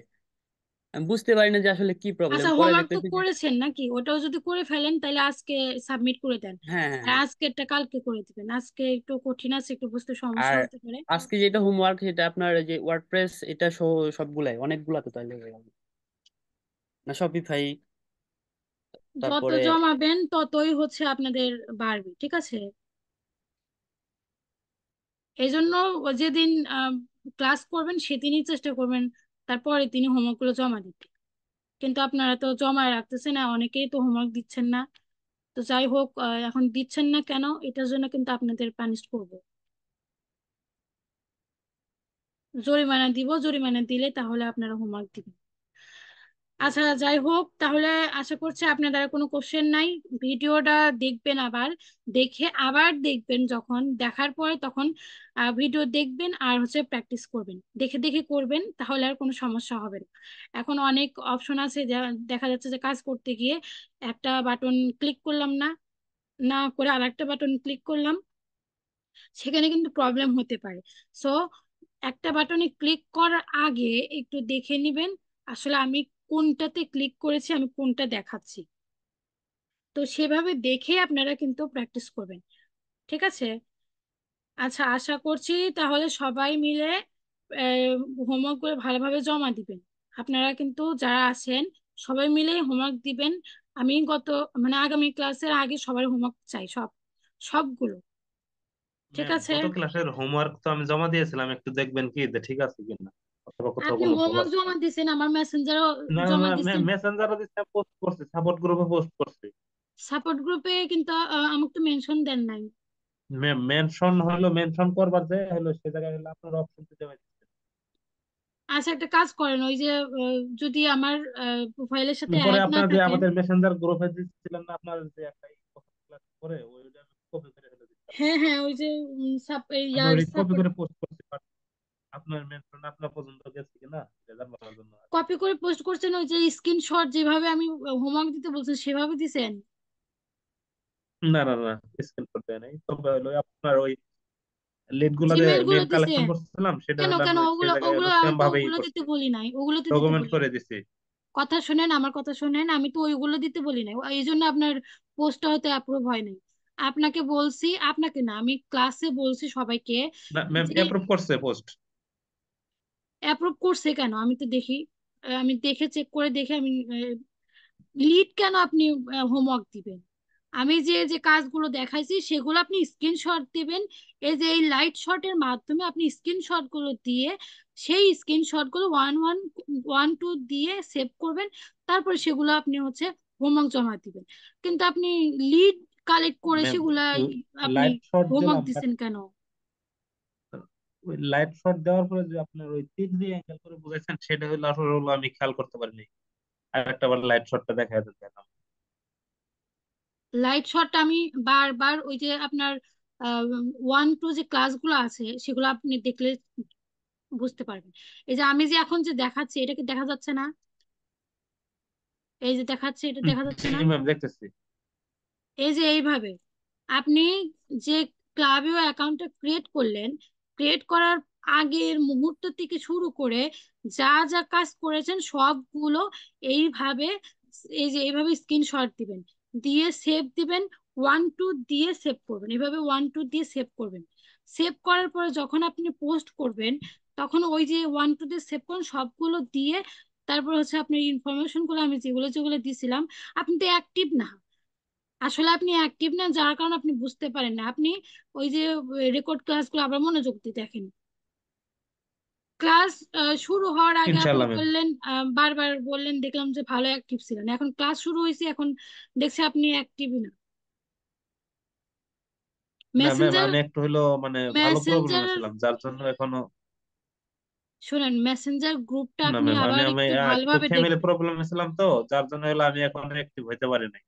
C: আমি বুঝতে পারি না যে আসলে কি প্রবলেম,
A: আচ্ছা,
C: পরে
A: হোমওয়ার্ক তো
C: দেখতেছি যে
A: করেছেন নাকি? ওটাও যদি করে ফেলেন তাহলে আজকে সাবমিট করে দেন।
C: হ্যাঁ হ্যাঁ
A: আর
C: হ্যাঁ।
A: আজকেরটা কালকে করে দিবেন, আজকে একটু কঠিন আছে, একটু বুঝতে সমস্যা
C: আর
A: হতে পারে।
C: আজকে যেটা হোমওয়ার্ক সেটা আপনার এই যে ওয়ার্ডপ্রেস, এটা সহ সবগুলাই অনেকগুলা তো তাইলে হয়ে গেল না, শপিফাই,
A: যত
C: তারপরে
A: জমাবেন ততই হচ্ছে আপনাদের বাড়বে, ঠিক আছে? এই জন্য যেদিন ক্লাস করবেন সেদিনই চেষ্টা করবেন তারপরে তিনি হোমওয়ার্ক গুলো জমা দিতে। কিন্তু আপনারা তো জমায় রাখতেছেন না, অনেকেই তো হোমওয়ার্ক দিচ্ছেন না। তো যাই হোক, এখন দিচ্ছেন না কেন এটার জন্য কিন্তু আপনাদের পানিশ করব, জরিমানা দিব। জরিমানা দিলে তাহলে আপনারা হোমওয়ার্ক দিবেন। আচ্ছা, যাই হোক তাহলে, আশা করছি আপনাদের আর কোনো কোশ্চেন নাই। ভিডিওটা দেখবেন, আবার দেখে আবার দেখবেন, যখন দেখার পরে তখন ভিডিও দেখবেন আর হচ্ছে প্র্যাকটিস করবেন, দেখে দেখে করবেন, তাহলে আর কোনো সমস্যা হবে না। এখন অনেক অপশন আছে যা দেখা যাচ্ছে যে কাজ করতে গিয়ে একটা বাটন ক্লিক করলাম না, না করে আরেকটা বাটন ক্লিক করলাম, সেখানে কিন্তু প্রবলেম হতে পারে। সো একটা বাটনে ক্লিক করার আগে একটু দেখে নিবেন আসলে আমি কোনটাতে ক্লিক করেছি, আমি কোনটা দেখাচ্ছি। তো সেভাবে দেখে আপনারা কিন্তু প্র্যাকটিস করবেন, ঠিক আছে? আচ্ছা, আশা করছি তাহলে সবাই মিলে হোমওয়ার্ক গুলো ভালোভাবে জমা দিবেন। আপনারা কিন্তু যারা আছেন সবাই মিলে হোমওয়ার্ক দিবেন। আমি মানে আগামী ক্লাসের আগে সবার হোমওয়ার্ক চাই, সবগুলো, ঠিক
E: ম্যাম,
A: আছে?
E: গত ক্লাসের হোমওয়ার্ক তো আমি জমা দিয়েছিলাম, একটু দেখবেন কি যে ঠিক আছে কিনা, অথবা কোথাও
A: আপনি
E: কোনো ভুল
A: হোমওয়ার্ক
E: আছে
A: জমা
E: কিনা।
A: দিছেন, আমার মেসেঞ্জারও
E: না
A: জমা
E: না,
A: দিছেন।
E: মেসেঞ্জারে দিচ্ছি, পোস্ট করছি, সাপোর্ট গ্রুপে পোস্ট করছি।
A: সাপোর্ট গ্রুপে কিন্তু আমাকে তো মেনশন দেন নাই।
E: মেনশন হলো, মেনশন করবার যে হলো সে জায়গায় হলো আপনার অপশন দিতে পারছেন।
A: আচ্ছা, একটা কাজ করেন, ওই যে যদি আমার প্রোফাইলের সাথে
E: পরে
A: অ্যাড না
E: আপনার যে
A: থাকেন।
E: আমাদের মেসেঞ্জার গ্রুপে দিচ্ছিলেন না, আপনার যে একটা ক্লাস করে ওইটা কপি করে ফেলে দিচ্ছি।
A: হ্যাঁ হ্যাঁ, ওই যে
E: আমি
A: ইয়ার
E: ওই কপি
A: সাপোর্ট
E: করে পোস্ট করছি, but আপনার মেনশন আপনার পর্যন্ত গেছে কিনা সেটা জানার জন্য।
A: কপি করে পোস্ট করছেন, ওই যে স্ক্রিনশট যেভাবে আমি হোমওয়ার্ক দিতে বলছেন সেভাবে দিছেন।
E: না না না, স্ক্যান করতে নাই, তবে হলো আপনার ওই লিড গুলা যে
A: জিমেল গুলো
E: মেল কালেকশন
A: দিছেন?
E: করছিলাম সেটা
A: কেন
E: হলো
A: কেন,
E: আমি সে
A: ওগুলো
E: জায়গায়
A: ওগুলো
E: হলো
A: আমি
E: সেম
A: তো
E: ভাবেই
A: ওগুলো দিতে
E: করছি,
A: বলি নাই, ওগুলোতে দিতে
E: ডকুমেন্ট
A: বলি
E: করে
A: নাই।
E: দিছি।
A: কথা শুনেন, আমার কথা শুনেন, আমি তো ওইগুলো দিতে বলি নাই, এই জন্য আপনার পোস্টটা হয়তো অ্যাপ্রুভ হয় নাই। আপনাকে বলছি, আপনাকে না, আমি ক্লাসে বলছি সবাইকে
E: না ম্যাম,
A: যে
E: অ্যাপ্রুভ করছে পোস্ট।
A: অ্যাপ্রুভ করছে কেন আমি তো দেখি, আমি দেখে চেক করে দেখে আমি লিড কেন আপনি হোমওয়ার্ক দিবেন? আমি যে যে কাজগুলো দেখাইছি সেগুলো আপনি স্ক্রিনশট দিবেন। এই যে এই লাইট শটের মাধ্যমে আপনি স্ক্রিনশট গুলো দিয়ে সেই স্ক্রিনশট গুলো ওয়ান ওয়ান ওয়ান টু দিয়ে সেভ করবেন। তারপর সেগুলো আপনি হচ্ছে হোমওয়ার্ক জমা দিবেন। কিন্তু আপনি লিড কালেক্ট করে
E: ম্যাম,
A: সেগুলা আপনি
E: লাইট শট
A: হোমওয়ার্ক
E: দিলাম, বাট
A: দিচ্ছেন কেন?
E: ওই লাইট শট দেওয়ার পরে যে আপনার ওই তীর দিয়ে অ্যাঙ্গেল করে বুঝাইছেন, সেটা হলো আসলে হলো আমি খেয়াল করতে পারিনি। আর একটা বার লাইট শটটা দেখা দেখাম।
A: লাইট শটটা আমি বারবার ওই যে আপনার ওয়ান টু যে ক্লাসগুলো আছে সেগুলো আপনি দেখলে বুঝতে পারবেন। এই যে আমি যে এখন যে দেখাচ্ছি এটা কি দেখা যাচ্ছে না? এই যে দেখাচ্ছে এটা দেখা যাচ্ছে
E: জি
A: না?
E: ম্যাম, দেখতেছি।
A: এই যে এইভাবে আপনি যে ক্লাবেও অ্যাকাউন্টটা ক্রিয়েট করলেন, ক্রিয়েট করার আগের মুহূর্ত থেকে শুরু করে যা যা কাজ করেছেন সবগুলো এইভাবে, এই যে এইভাবে স্ক্রিনশট দিবেন, দিয়ে সেভ দিবেন। ওয়ান টু দিয়ে সেভ করবেন, এভাবে ওয়ান টু দিয়ে সেভ করবেন। সেভ করার পরে যখন আপনি পোস্ট করবেন তখন ওই যে ওয়ান টু দিয়ে সেভ করুন সবগুলো দিয়ে, তারপর হচ্ছে আপনার ইনফরমেশন গুলো আমি যেগুলো যেগুলো দিছিলাম। আপনি তো অ্যাক্টিভ না, আসলে আপনি অ্যাক্টিভ না যার কারণে আপনি বুঝতে পারেন না। আপনি ওই যে রেকর্ড ক্লাসগুলো আবার মনোযোগ দিয়ে দেখেন। ক্লাস শুরু হওয়ার আগে আপনি
E: ইনশাল্লাহ ম্যাম।
A: বললেন, বারবার বললেন, দেখলাম যে ভালো অ্যাক্টিভ ছিলেন, এখন ক্লাস শুরু হয়েছে এখন দেখছি আপনি অ্যাক্টিভই না।
E: না ম্যাম,
A: মেসেঞ্জার
E: আমি একটু হলো মানে ভালো প্রবলেমে
A: মেসেঞ্জার
E: ছিলাম, যার জন্য এখনো।
A: শুনেন, মেসেঞ্জার গ্রুপটা
E: না
A: আপনি
E: ম্যাম, আমি
A: আবার
E: আমি
A: একটু
E: একটু
A: ভালোভাবে
E: ফ্যামিলি
A: দেখবেন।
E: প্রবলেমে ছিলাম, তো যার জন্য হলো আমি এখন অ্যাক্টিভ হইতে পারি নাই।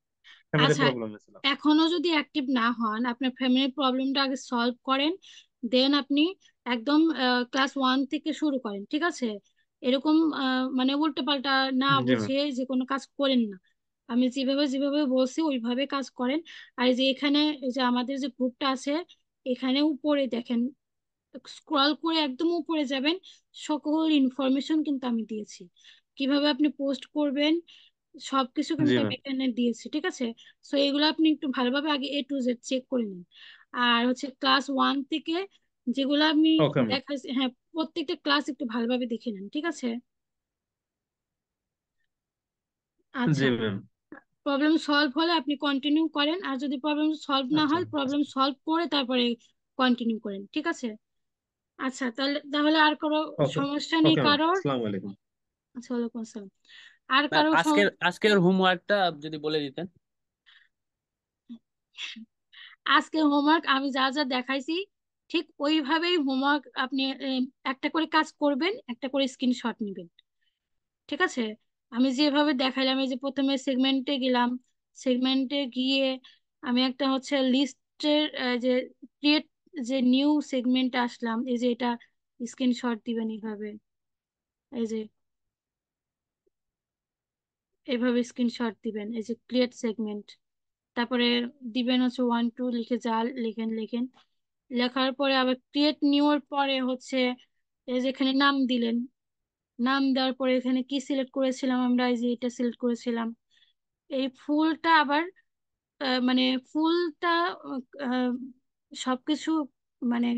E: ফ্যামিলি
A: আচ্ছা,
E: প্রবলেমে ছিলাম।
A: এখনো যদি অ্যাক্টিভ না হন, আপনার ফ্যামিলির প্রবলেমটা আগে সলভ করেন, দেন আপনি একদম ক্লাস ওয়ান থেকে শুরু করেন, ঠিক আছে? এরকম মানে উল্টো পাল্টা না
E: জি ম্যাম।
A: বুঝে যে কোনো কাজ করেন না। আমি যেভাবে যেভাবে বলছি ওইভাবে কাজ করেন। আর এই যে এখানে এই যে আমাদের যে গ্রুপটা আছে, এখানে উপরে দেখেন, স্ক্রল করে একদম উপরে যাবেন, সকল ইনফরমেশন কিন্তু আমি দিয়েছি। কিভাবে আপনি পোস্ট করবেন সবকিছু
E: জি
A: কিন্তু আমি
E: ম্যাম।
A: এখানে দিয়েছি, ঠিক আছে? সো এগুলো আপনি একটু ভালোভাবে আগে এ টু জেড চেক করে নিন। আর হচ্ছে ক্লাস ওয়ান থেকে যেগুলো আমি
E: ওকে ম্যাম।
A: দেখাচ্ছি, হ্যাঁ, প্রত্যেকটা ক্লাস একটু ভালোভাবে দেখে নেন, ঠিক আছে?
E: জি
A: আচ্ছা,
E: ম্যাম।
A: প্রবলেম সলভ হলে আপনি কন্টিনিউ করেন, আর যদি প্রবলেম সলভ না
E: আচ্ছা।
A: হয় প্রবলেম সলভ করে তারপরে কন্টিনিউ করেন, ঠিক আছে? আচ্ছা, তাহলে তাহলে আর কোনো
E: ওকে।
A: সমস্যা নেই
E: ওকে ম্যাম,
A: কারোর?
E: আসসালামু আলাইকুম।
A: আচ্ছা, ওয়ালাইকুম আসসালাম। আর
C: ম্যাম
A: কারো
C: আজকের আজকের হোমওয়ার্কটা যদি বলে দিতেন।
A: আজকে হোমওয়ার্ক আমি যা যা দেখাইছি ঠিক ওইভাবেই হোমওয়ার্ক আপনি একটা করে কাজ করবেন, একটা করে স্ক্রিনশট নেবেন, ঠিক আছে? আমি যেভাবে দেখাইলাম, এই যে প্রথমে সেগমেন্টে গেলাম, সেগমেন্টে গিয়ে আমি একটা হচ্ছে লিস্টের যে ক্রিয়েট যে নিউ সেগমেন্ট আসলাম, এই যে এটা স্ক্রিনশট দিবেন এইভাবে, এই যে এইভাবে স্ক্রিনশট দিবেন, এই যে ক্রিয়েট সেগমেন্ট। তারপরে দিবেন হচ্ছে ওয়ান টু লিখে যা লিখেন লিখেন, লেখার পরে আবার ক্রিয়েট নিউ এর পরে হচ্ছে এই যে এখানে নাম দিলেন। নাম দেওয়ার পরে এখানে কি সিলেক্ট করেছিলাম আমরা, এই যে এটা সিলেক্ট করেছিলাম। এই ফুলটা আবার মানে ফুলটা আহ, সবকিছু মানে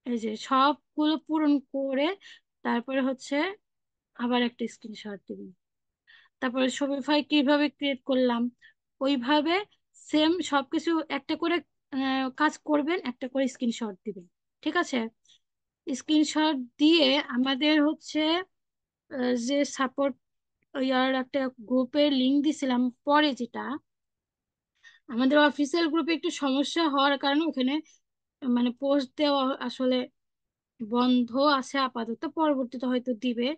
A: এই যে সবগুলো পূরণ করে তারপরে হচ্ছে আবার একটা স্ক্রিনশট দিবেন। তারপরে শপিফাই কিভাবে ক্রিয়েট করলাম ওইভাবে সেম সবকিছু একটা করে কাজ করবেন, একটা করে স্ক্রিনশট দিবেন, ঠিক আছে? স্ক্রিনশট দিয়ে আমাদের হচ্ছে যে সাপোর্ট ইয়ার একটা গ্রুপের লিংক দিছিলাম পরে, যেটা আমাদের অফিসিয়াল গ্রুপে একটু সমস্যা হওয়ার কারণে ওখানে মানে পোস্ট দেওয়া আসলে বন্ধ আছে আপাতত, পরবর্তীতে হয়তো দিবে।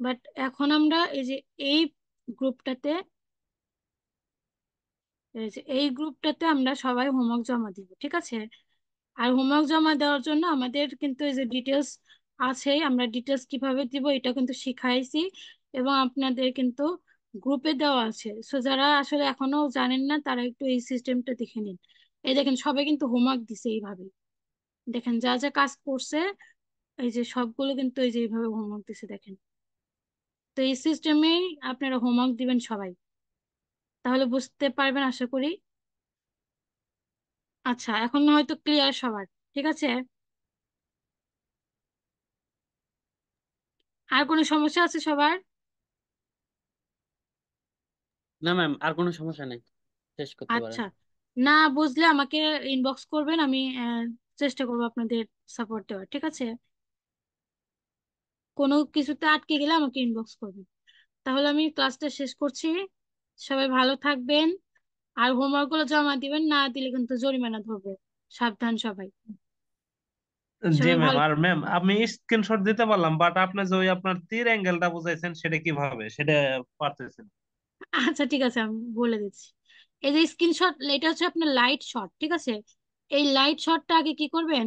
A: বাট এখন আমরা এই যে এই গ্রুপটাতে, এই গ্রুপটাতে আমরা সবাই হোমওয়ার্ক জমা দিব, ঠিক আছে? আর হোমওয়ার্ক জমা দেওয়ার জন্য আমাদের কিন্তু এই যে ডিটেলস আছে, আমরা ডিটেলস কিভাবে দিব এটা কিন্তু শিখাইছি, এবং আপনাদের কিন্তু গ্রুপে দেওয়া আছে। সো যারা আসলে এখনো জানেন না তারা একটু এই সিস্টেমটা দেখে নিন। এই দেখেন সবাই কিন্তু হোমওয়ার্ক দিছে এইভাবে, দেখেন যা যা কাজ করছে, এই যে সবগুলো কিন্তু এই যে এইভাবে হোমওয়ার্ক দিছে দেখেন। তো এই সিস্টেমেই আপনারা হোমওয়ার্ক দিবেন সবাই, তাহলে বুঝতে পারবেন আশা করি। আচ্ছা, এখন হয়তো ক্লিয়ার সবার, ঠিক আছে? আর কোনো সমস্যা আছে সবার?
C: না ম্যাম, আর কোনো সমস্যা নেই, শেষ করতে পারেন।
A: আচ্ছা, না বুঝলে আমাকে ইনবক্স করবেন, আমি চেষ্টা করবো আপনাদের সাপোর্ট দেওয়ার, ঠিক আছে? কোনো কিছুতে আটকে গেলে আমাকে ইনবক্স করবেন। তাহলে আমি ক্লাসটা শেষ করছি। সবাই ভালো থাকবেন। আর হোমওয়ার্ক গুলো জমা দিবেন, না দিলে কিন্তু জরিমানা ধরবে। সাবধান সবাই।
E: জি
A: সবাই
E: ম্যাম।
A: ভালো।
E: আর ম্যাম আমি স্ক্রিনশট দিতে পারলাম, বাট আপনি যে ওই আপনার তীর অ্যাঙ্গেলটা বুঝাইছেন সেটা কিভাবে, সেটা পারতেছেন?
A: আচ্ছা ঠিক আছে, আমি বলে দিচ্ছি। এই যে স্ক্রিনশট, এটা হচ্ছে আপনার লাইট শট, ঠিক আছে? এই লাইট শটটা আগে কি করবেন,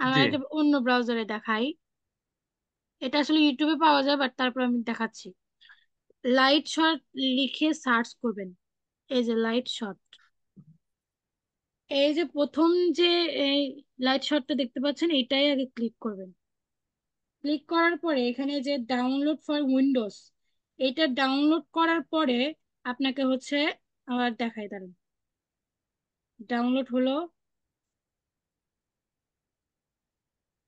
A: আমার
E: জি।
A: একটা অন্য ব্রাউজারে দেখাই। এটা আসলে ইউটিউবে পাওয়া যায়, বাট তারপর আমি দেখাচ্ছি। লাইট শট লিখে সার্চ করবেন। এই যে লাইট শট, এই যে প্রথম যে এই লাইট শটটা দেখতে পাচ্ছেন, এটাই আগে ক্লিক করবেন। ক্লিক করার পরে এখানে যে ডাউনলোড ফর উইন্ডোজ, এটা ডাউনলোড করার পরে আপনাকে হচ্ছে, আবার দেখাই দাঁড়ান, ডাউনলোড হলো।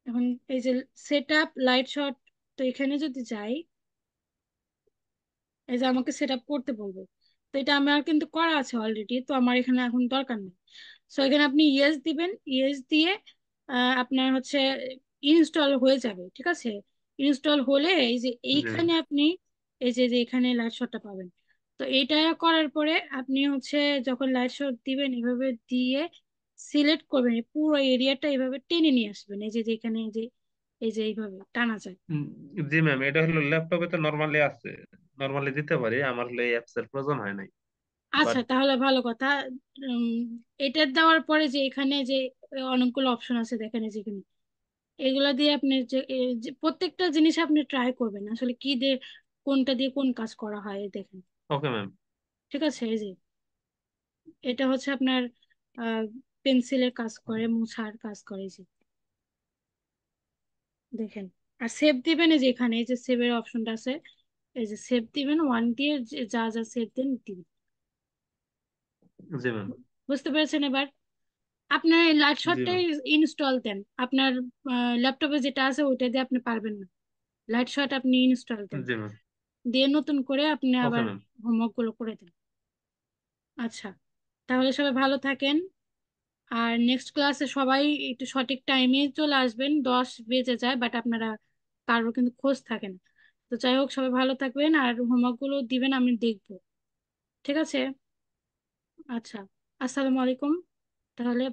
A: এখন এই যে সেট আপ লাইট শট, তো এখানে যদি যাই, এই যে আমাকে সেট আপ করতে বলবে। তো এটা আমার কিন্তু করা আছে অলরেডি, তো আমার এখানে এখন দরকার নেই। সো এখানে আপনি ইয়েস দিবেন, ইয়েস দিয়ে আপনার হচ্ছে ইনস্টল হয়ে যাবে, ঠিক আছে? ইনস্টল হলে এই যে
E: জি
A: এইখানে আপনি এই যে যে এখানে লাইট শটটা পাবেন। তো এইটা করার পরে আপনি হচ্ছে যখন লাইট শট দিবেন, এভাবে দিয়ে সিলেক্ট করবেন, এই পুরো এরিয়াটা এভাবে টেনে নিয়ে আসবেন, এই যে যে এখানে এই যে এইভাবে টানা যায়।
E: উম, জি ম্যাম, এটা হলো ল্যাপটপে তো নরমালি আছে, নরমালি দিতে পারি, আমার হলো এই অ্যাপস এর প্রয়োজন হয় নাই।
A: আচ্ছা
E: বাট
A: তাহলে ভালো কথা। উম, এটা দেওয়ার পরে যে এখানে যে অনেকগুলো অপশন আছে দেখেন, এই যেখানে এগুলা দিয়ে আপনি যে প্রত্যেকটা জিনিস আপনি ট্রাই করবেন আসলে কি দিয়ে, কোনটা দিয়ে কোন কাজ করা হয়, এই দেখেন।
E: Okay ma'am.
A: ঠিক আছে, এই যে এটা হচ্ছে আপনার পেন্সিলের কাজ করে, মুছার কাজ করে, এই যে দেখেন। আর সেভ দিবেন, এই যে এখানে এই যে সেভের অপশনটা আছে, এই যে সেভ দিবেন, ওয়ান দিয়ে যা যা সেভ দেন দিবেন।
E: জি ম্যাম।
A: বুঝতে পেরেছেন এবার? আপনার এই লাইট
E: জি
A: শটটাই
E: ম্যাম।
A: ইনস্টল দেন। আপনার ল্যাপটপে যেটা আছে ওইটা দিয়ে আপনি পারবেন না, লাইট শট আপনি ইনস্টল দেন,
E: জি ম্যাম।
A: দিয়ে নতুন করে আপনি
E: ওকে
A: আবার
E: ম্যাম।
A: হোমওয়ার্ক গুলো করে দেন। আচ্ছা, তাহলে সবাই ভালো থাকেন। আর নেক্সট ক্লাসে সবাই একটু সঠিক টাইমে চলে আসবেন, 10 বেজে যায় বাট আপনারা কারোর কিন্তু খোঁজ থাকে না। তো যাই হোক, সবাই ভালো থাকবেন আর হোমওয়ার্ক গুলো দিবেন, আমি দেখবো। ঠিক আছে? আচ্ছা, আসসালামু আলাইকুম তাহলে।